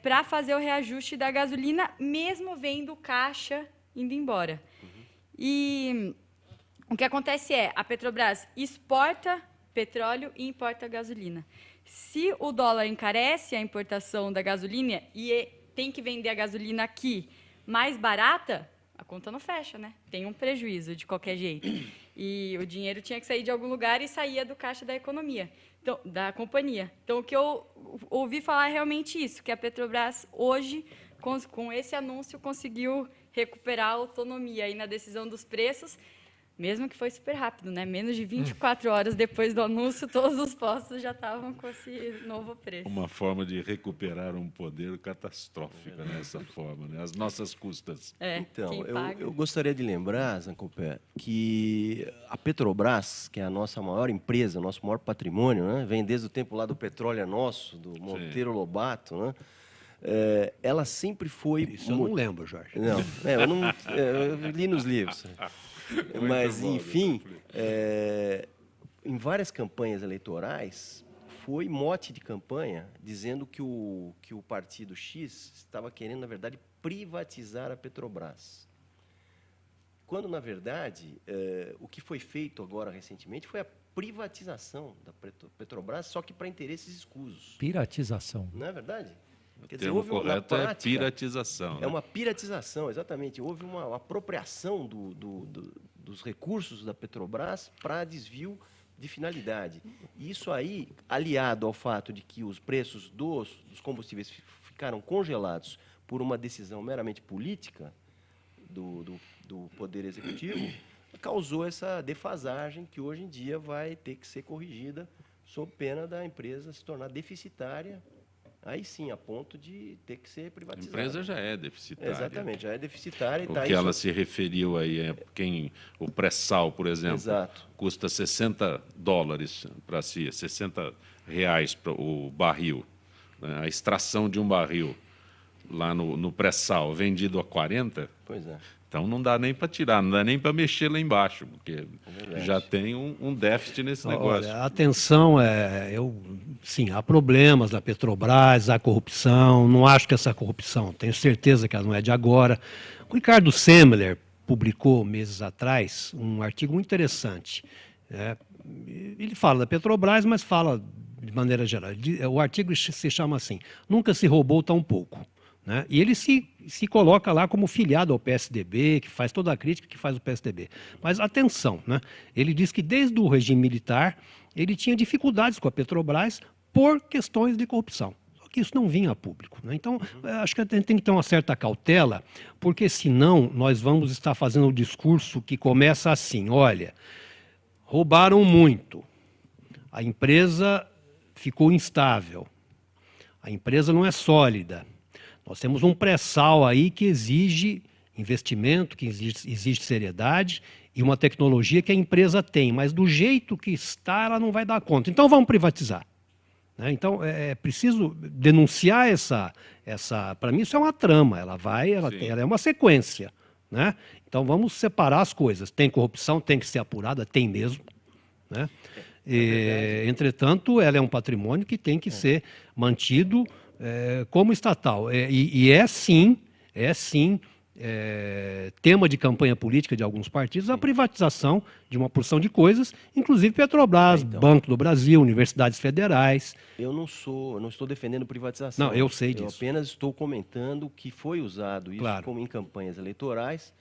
D: para fazer o reajuste da gasolina, mesmo vendo caixa indo embora. E o que acontece a Petrobras exporta petróleo e importa gasolina. Se o dólar encarece a importação da gasolina e tem que vender a gasolina aqui mais barata, a conta não fecha, né? Tem um prejuízo de qualquer jeito. E o dinheiro tinha que sair de algum lugar e saía do caixa da economia, então, da companhia. Então, o que eu ouvi falar é realmente isso, que a Petrobras hoje, com esse anúncio, conseguiu recuperar a autonomia aí na decisão dos preços, mesmo que foi super rápido, né? Menos de 24 horas depois do anúncio, todos os postos já estavam com esse novo preço.
A: uma forma de recuperar um poder catastrófico, né? Essa forma, né? Às nossas custas.
E: Então, eu gostaria de lembrar, Zancopé, que a Petrobras, que é a nossa maior empresa, nosso maior patrimônio, né? Vem desde o tempo lá do Petróleo é Nosso, do Monteiro Lobato, né? Ela sempre foi...
B: Isso eu não lembro, Jorge.
E: Não, eu li nos livros. Mas, enfim, em várias campanhas eleitorais, foi mote de campanha dizendo que o partido X estava querendo, na verdade, privatizar a Petrobras. Quando, na verdade, o que foi feito agora recentemente foi a privatização da Petrobras, só que para interesses escusos.
C: Piratização.
E: Não é verdade?
A: O termo correto é piratização.
E: É uma piratização, exatamente. Houve uma apropriação dos recursos da Petrobras para desvio de finalidade. E isso aí, aliado ao fato de que os preços dos combustíveis ficaram congelados por uma decisão meramente política do Poder Executivo, causou essa defasagem que hoje em dia vai ter que ser corrigida sob pena da empresa se tornar deficitária. Aí sim, a ponto de ter que ser privatizada.
A: A empresa já é deficitária.
E: Exatamente, já é deficitária.
A: O que ela se referiu aí o pré-sal, por exemplo, custa $60 para si, R$60 para o barril. Né? A extração de um barril lá no pré-sal, vendido a 40,
E: pois é.
A: Então não dá nem para tirar, não dá nem para mexer lá embaixo, porque já tem um déficit nesse negócio.
B: Olha, atenção, sim, há problemas na Petrobras, há corrupção, não acho que essa corrupção, tenho certeza que ela não é de agora. O Ricardo Semler publicou, meses atrás, um artigo muito interessante. Ele fala da Petrobras, mas fala de maneira geral. O artigo se chama assim, Nunca se roubou tão pouco. né? E ele se coloca lá como filiado ao PSDB, que faz toda a crítica que faz o PSDB. Mas atenção, né? Ele diz que desde o regime militar ele tinha dificuldades com a Petrobras por questões de corrupção. Só que isso não vinha a público, né? Então, acho que a gente tem que ter uma certa cautela, porque senão nós vamos estar fazendo um discurso que começa assim, olha, roubaram muito, a empresa ficou instável, a empresa não é sólida. Nós temos um pré-sal aí que exige investimento, que exige seriedade e uma tecnologia que a empresa tem, mas do jeito que está, ela não vai dar conta. Então, vamos privatizar. Né? Então, é preciso denunciar essa para mim, isso é uma trama, ela é uma sequência. Né? Então, vamos separar as coisas. Tem corrupção, tem que ser apurada, tem mesmo. Né? Entretanto, ela é um patrimônio que tem que ser mantido como estatal. E é sim, tema de campanha política de alguns partidos a privatização de uma porção de coisas, inclusive Petrobras, Banco do Brasil, universidades federais.
E: Eu não estou defendendo privatização.
B: Não, eu sei disso.
E: Eu apenas estou comentando que foi usado isso como em campanhas eleitorais,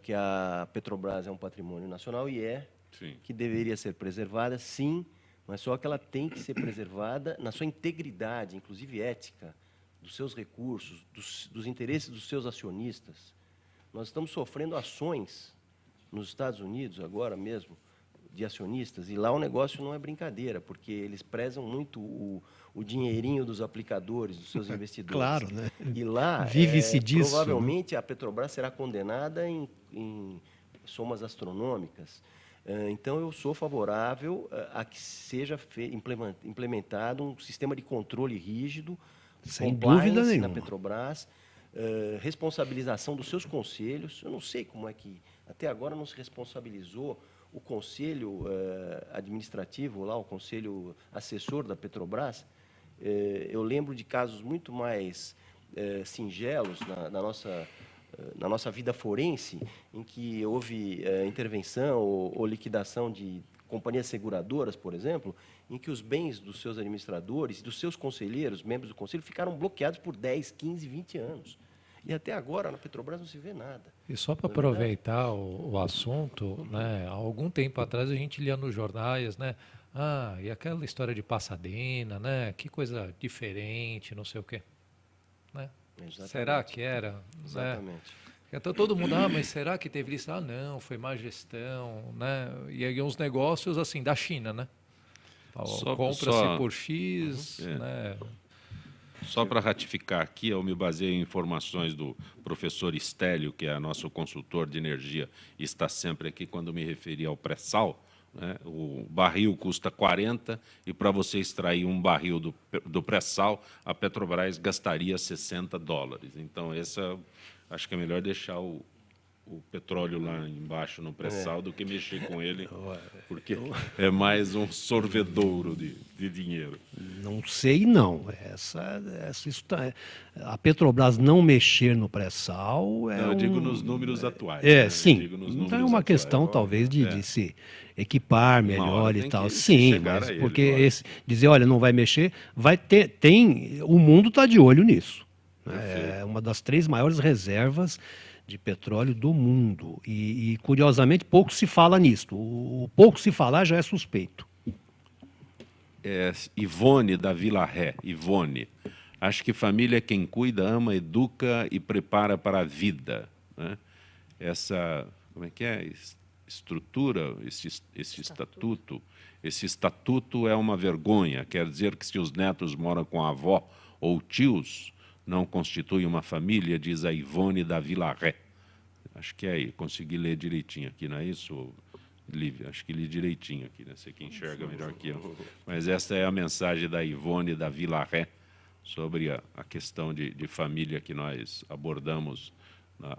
E: que a Petrobras é um patrimônio nacional e que deveria ser preservada, sim, mas só que ela tem que ser preservada na sua integridade, inclusive ética, dos seus recursos, dos interesses dos seus acionistas. Nós estamos sofrendo ações nos Estados Unidos, agora mesmo, de acionistas, e lá o negócio não é brincadeira, porque eles prezam muito o dinheirinho dos aplicadores, dos seus investidores.
B: Claro, né?
E: E lá,
B: vive-se disso,
E: provavelmente, a Petrobras será condenada em somas astronômicas. Então, eu sou favorável a que seja implementado um sistema de controle rígido,
B: sem dúvida nenhuma,
E: na Petrobras, responsabilização dos seus conselhos. Eu não sei como é que até agora não se responsabilizou o conselho administrativo, lá, o conselho assessor da Petrobras. Eu lembro de casos muito mais singelos na nossa vida forense, em que houve intervenção ou liquidação de companhias seguradoras, por exemplo, em que os bens dos seus administradores e dos seus conselheiros, membros do conselho, ficaram bloqueados por 10, 15, 20 anos. E até agora, na Petrobras, não se vê nada.
C: E só para aproveitar o assunto, né, há algum tempo atrás a gente lia nos jornais, né, e aquela história de Pasadena, né, que coisa diferente, não sei o quê. Né? Será que era?
E: Exatamente.
C: Né? Então todo mundo, mas será que teve isso? Não, foi má gestão, né? E aí uns negócios assim da China, né? Compra-se por X, né?
A: Só para ratificar aqui, eu me baseei em informações do professor Estélio, que é nosso consultor de energia, e está sempre aqui quando me referi ao pré-sal. Né? O barril custa 40 e para você extrair um barril do pré-sal, a Petrobras gastaria $60. Então, acho que é melhor deixar o petróleo lá embaixo no pré-sal do que mexer com ele, porque é mais um sorvedouro de dinheiro.
B: Não sei, não. A Petrobras não mexer no pré-sal
A: eu digo nos números atuais.
B: Sim. Então é uma questão, talvez, de se equipar melhor e tal. Sim, mas porque dizer, olha, não vai mexer, o mundo está de olho nisso. É uma das 3 maiores reservas de petróleo do mundo. E, curiosamente, pouco se fala nisso. O pouco se falar já é suspeito.
A: Ivone da Vila Ré. Ivone. Acho que família é quem cuida, ama, educa e prepara para a vida. Né? Como é que é? Estrutura, esse estatuto. Esse estatuto é uma vergonha. Quer dizer que se os netos moram com a avó ou tios, não constitui uma família, diz a Ivone da Vila Ré. Acho que é aí, consegui ler direitinho aqui, não é isso, Lívia? Acho que li direitinho aqui, né? Você que enxerga melhor que eu. Mas essa é a mensagem da Ivone da Vila Ré sobre a questão de família que nós abordamos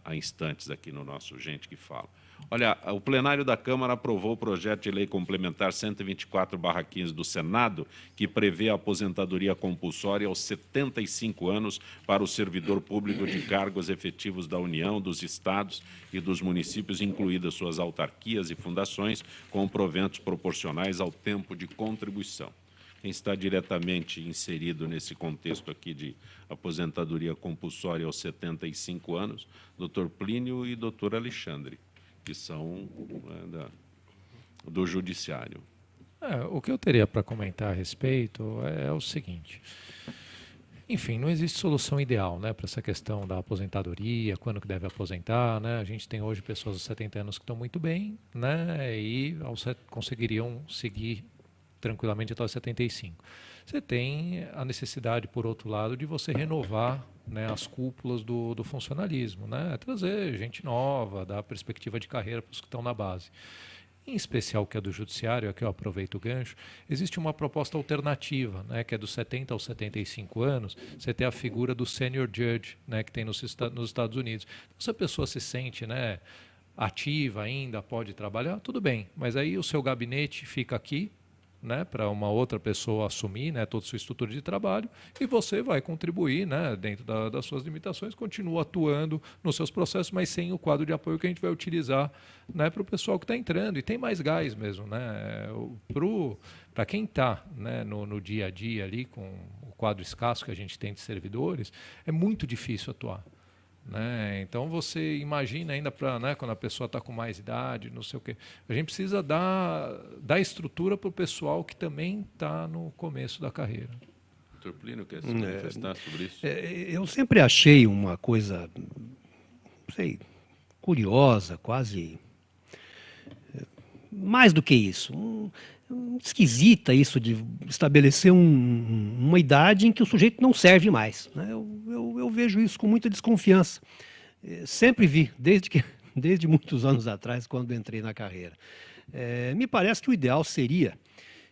A: há instantes aqui no nosso Gente que Fala. Olha, o plenário da Câmara aprovou o projeto de lei complementar 124/15 do Senado, que prevê a aposentadoria compulsória aos 75 anos para o servidor público de cargos efetivos da União, dos estados e dos municípios, incluídas suas autarquias e fundações, com proventos proporcionais ao tempo de contribuição. Quem está diretamente inserido nesse contexto aqui de aposentadoria compulsória aos 75 anos, Dr. Plínio e Dr. Alexandre, que são do Judiciário.
C: O que eu teria para comentar a respeito é o seguinte. Enfim, não existe solução ideal, né, para essa questão da aposentadoria, quando que deve aposentar, né? A gente tem hoje pessoas de 70 anos que estão muito bem, né, e conseguiriam seguir tranquilamente até os 75. Você tem a necessidade, por outro lado, de você renovar, né, as cúpulas do funcionalismo, né, trazer gente nova, dar perspectiva de carreira para os que estão na base. Em especial que é do Judiciário, aqui eu aproveito o gancho, existe uma proposta alternativa, né, que é dos 70 aos 75 anos, você tem a figura do senior judge, né, que tem nos Estados Unidos. Então, se a pessoa se sente, né, ativa ainda, pode trabalhar, tudo bem, mas aí o seu gabinete fica aqui, né, para uma outra pessoa assumir, né, toda a sua estrutura de trabalho, e você vai contribuir, né, dentro das suas limitações, continua atuando nos seus processos, mas sem o quadro de apoio que a gente vai utilizar, né, para o pessoal que está entrando. E tem mais gás mesmo, né, para quem está, né, no dia a dia ali, com o quadro escasso que a gente tem de servidores, é muito difícil atuar. Né? Então você imagina ainda para, né, quando a pessoa está com mais idade, não sei o quê. A gente precisa dar estrutura para o pessoal que também está no começo da carreira.
A: Dr. Plínio, quer se manifestar sobre isso?
B: Eu sempre achei uma coisa, não sei, curiosa, quase mais do que isso. Esquisita isso de estabelecer uma idade em que o sujeito não serve mais. Né? Eu vejo isso com muita desconfiança. Sempre vi, desde muitos anos atrás, quando entrei na carreira. Me parece que o ideal seria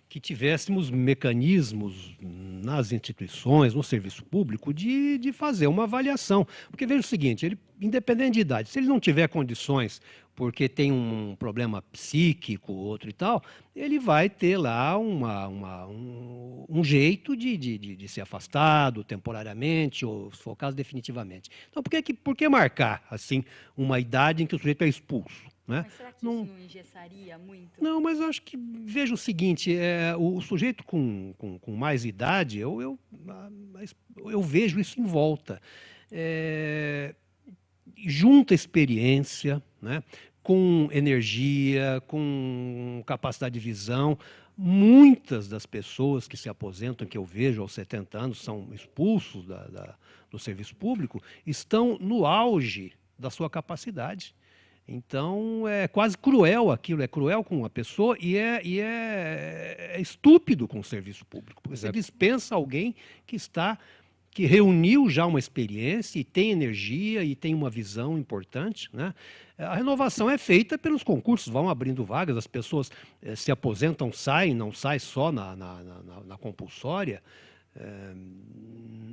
B: que tivéssemos mecanismos nas instituições, no serviço público, de fazer uma avaliação. Porque veja o seguinte, ele, independente de idade, se ele não tiver condições porque tem um problema psíquico, outro e tal, ele vai ter lá um jeito de ser afastado temporariamente ou, se for o caso, definitivamente. Então, por que marcar assim uma idade em que o sujeito é expulso? Né?
D: Mas será que isso não engessaria muito?
B: Não, mas eu acho que, veja o seguinte, o sujeito com mais idade, eu vejo isso em volta. Junta experiência, né, com energia, com capacidade de visão. Muitas das pessoas que se aposentam, que eu vejo aos 70 anos, são expulsos do serviço público, estão no auge da sua capacidade. Então, é quase cruel aquilo, é cruel com a pessoa e é estúpido com o serviço público, porque você dispensa alguém que reuniu já uma experiência e tem energia e tem uma visão importante. Né? A renovação é feita pelos concursos, vão abrindo vagas, as pessoas se aposentam, saem, não saem só na compulsória.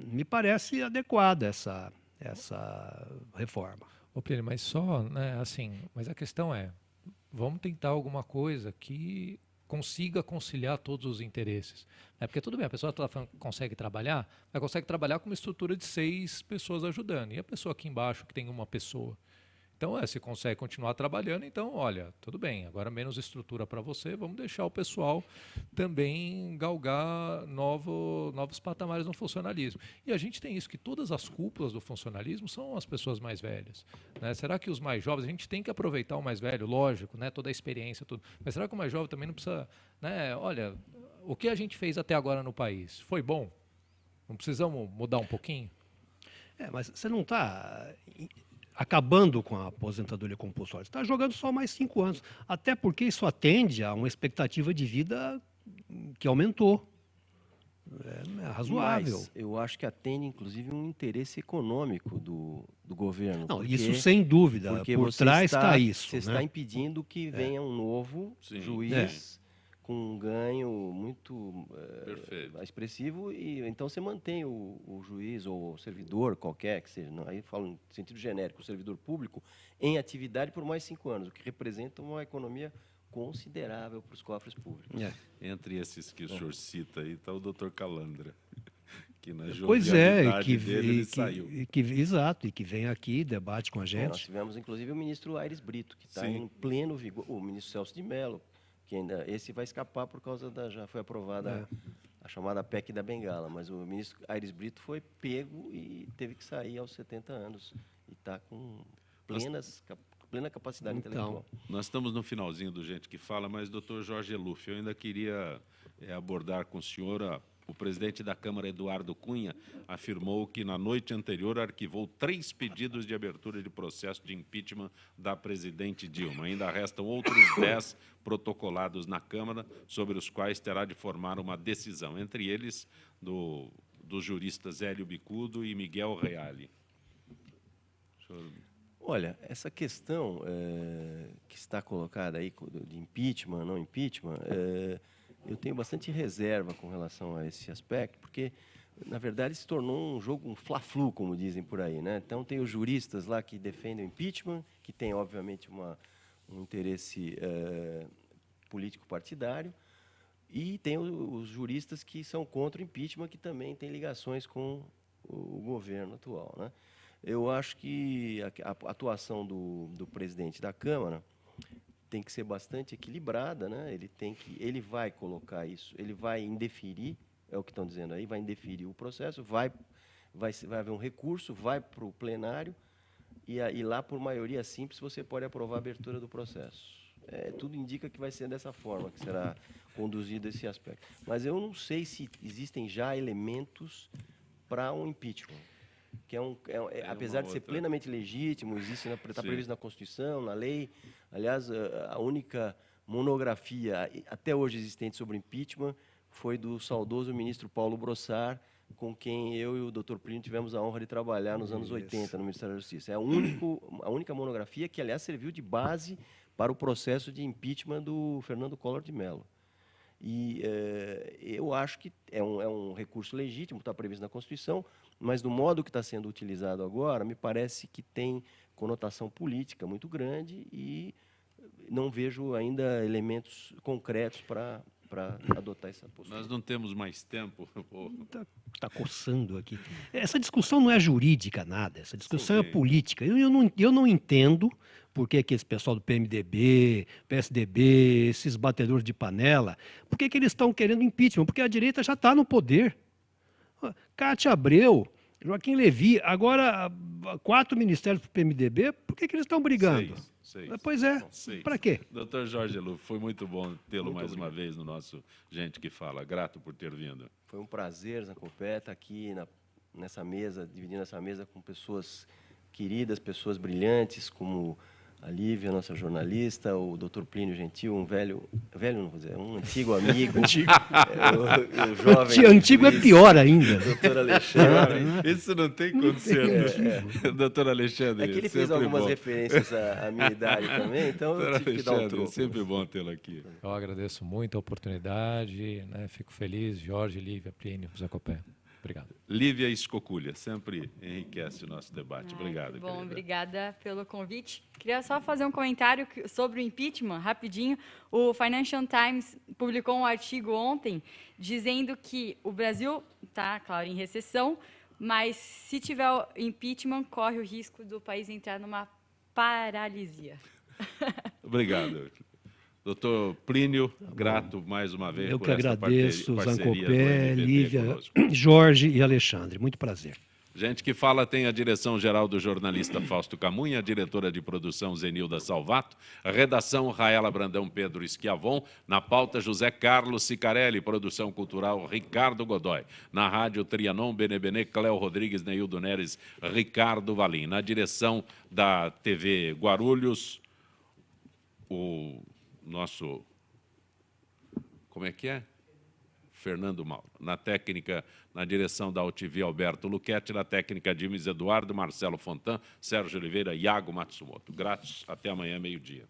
B: Me parece adequada essa reforma.
C: Ô, Plínio, mas só, né, assim, mas a questão é, vamos tentar alguma coisa que consiga conciliar todos os interesses. Porque tudo bem, a pessoa consegue trabalhar, mas consegue trabalhar com uma estrutura de 6 pessoas ajudando. E a pessoa aqui embaixo que tem uma pessoa. Então, se consegue continuar trabalhando, então, olha, tudo bem, agora menos estrutura para você, vamos deixar o pessoal também galgar novos patamares no funcionalismo. E a gente tem isso, que todas as cúpulas do funcionalismo são as pessoas mais velhas. Né? Será que os mais jovens, a gente tem que aproveitar o mais velho, lógico, né? Toda a experiência, tudo. Mas será que o mais jovem também não precisa, né? Olha, o que a gente fez até agora no país foi bom? Não precisamos mudar um pouquinho?
B: Mas você não está acabando com a aposentadoria compulsória. Está jogando só mais 5 anos. Até porque isso atende a uma expectativa de vida que aumentou. É razoável.
E: Mas eu acho que atende, inclusive, um interesse econômico do governo.
B: Não, isso sem dúvida. Por trás está isso.
E: Você está impedindo que venha um novo juiz com um ganho muito expressivo, e então você mantém o juiz ou o servidor qualquer, que seja, aí falo no sentido genérico, o servidor público, em atividade por mais 5 anos, o que representa uma economia considerável para os cofres públicos.
A: Entre esses que o senhor cita aí está o Dr. Calandra, que na
B: pois é,
A: ele saiu.
B: Exato, e que vem aqui, debate com a gente.
E: Nós tivemos, inclusive, o ministro Aires Brito, que está em pleno vigor, o ministro Celso de Mello, que ainda esse vai escapar por causa já foi aprovada a chamada PEC da Bengala, mas o ministro Aires Brito foi pego e teve que sair aos 70 anos e está com plena capacidade intelectual.
A: Nós estamos no finalzinho do Gente que Fala, mas, doutor Jorge Eluf, eu ainda queria abordar com o senhor o presidente da Câmara, Eduardo Cunha, afirmou que na noite anterior arquivou 3 pedidos de abertura de processo de impeachment da presidente Dilma. Ainda restam outros 10 protocolados na Câmara, sobre os quais terá de formar uma decisão, entre eles dos juristas Hélio Bicudo e Miguel Reale.
E: Olha, essa questão que está colocada aí de impeachment, não impeachment, eu tenho bastante reserva com relação a esse aspecto, porque, na verdade, se tornou um jogo, um fla-flu, como dizem por aí, né? Então, tem os juristas lá que defendem o impeachment, que tem, obviamente, um interesse político-partidário, e tem os juristas que são contra o impeachment, que também têm ligações com o governo atual, né? Eu acho que a atuação do presidente da Câmara tem que ser bastante equilibrada, né? Ele vai colocar isso, ele vai indeferir, é o que estão dizendo aí, vai indeferir o processo, vai haver um recurso, vai para o plenário e lá, por maioria simples, você pode aprovar a abertura do processo. Tudo indica que vai ser dessa forma que será conduzido esse aspecto. Mas eu não sei se existem já elementos para um impeachment, que apesar de ser plenamente legítimo, existe, está previsto na Constituição, na lei. Aliás, a única monografia até hoje existente sobre impeachment foi do saudoso ministro Paulo Brossard, com quem eu e o Dr. Plínio tivemos a honra de trabalhar nos anos 80 no Ministério da Justiça. É a única monografia que, aliás, serviu de base para o processo de impeachment do Fernando Collor de Mello. E eu acho que é um recurso legítimo, está previsto na Constituição, mas do modo que está sendo utilizado agora, me parece que tem conotação política muito grande e não vejo ainda elementos concretos para adotar essa postura.
A: Nós não temos mais tempo.
B: Está coçando aqui. Essa discussão não é jurídica, nada. Essa discussão é política. Eu não entendo por que esse pessoal do PMDB, PSDB, esses batedores de panela, por que eles estão querendo impeachment? Porque a direita já está no poder. Cátia Abreu, Joaquim Levy, agora 4 ministérios para o PMDB, por que eles estão brigando?
A: 6.
B: Pois é, para quê?
A: Doutor Jorge Eluf, foi muito bom tê-lo mais uma vez no nosso Gente que Fala. Grato por ter vindo.
E: Foi um prazer, Zancopé, estar aqui nessa mesa, dividindo essa mesa com pessoas queridas, pessoas brilhantes, como a Lívia, nossa jornalista, o Dr. Plínio Gentil, um velho não vou dizer, um antigo amigo. O jovem.
B: Antigo é pior ainda.
E: Doutor Alexandre.
A: Isso não tem condição. Doutor Alexandre.
E: É que ele fez algumas referências à minha idade também, então eu tive que dar um troco.
A: É sempre bom tê-lo aqui.
C: Eu agradeço muito a oportunidade, né? Fico feliz, Jorge, Lívia, Plínio, Zancopé. Obrigado.
A: Lívia Escoculha, sempre enriquece o nosso debate. Obrigado.
D: Bom, obrigada pelo convite. Queria só fazer um comentário sobre o impeachment, rapidinho. O Financial Times publicou um artigo ontem dizendo que o Brasil está, claro, em recessão, mas se tiver o impeachment, corre o risco do país entrar numa paralisia.
A: Obrigado. Doutor Plínio, grato mais uma vez
B: eu
A: por
B: que
A: essa
B: agradeço,
A: parceria
B: Zancopé, Lívia, Jorge e Alexandre. Muito prazer.
A: Gente que Fala tem a direção-geral do jornalista Fausto Camunha, a diretora de produção Zenilda Salvato, a redação Raela Brandão Pedro Schiavon, na pauta José Carlos Sicarelli, produção cultural Ricardo Godoy, na rádio Trianon, Benebenê, Cléo Rodrigues, Neildo Neres, Ricardo Valim, na direção da TV Guarulhos, o nosso, como é que é? Fernando Mauro. Na técnica, na direção da UTV, Alberto Luquete, na técnica, Dimes Eduardo, Marcelo Fontan, Sérgio Oliveira, Iago Matsumoto. Gratos, até amanhã, meio-dia.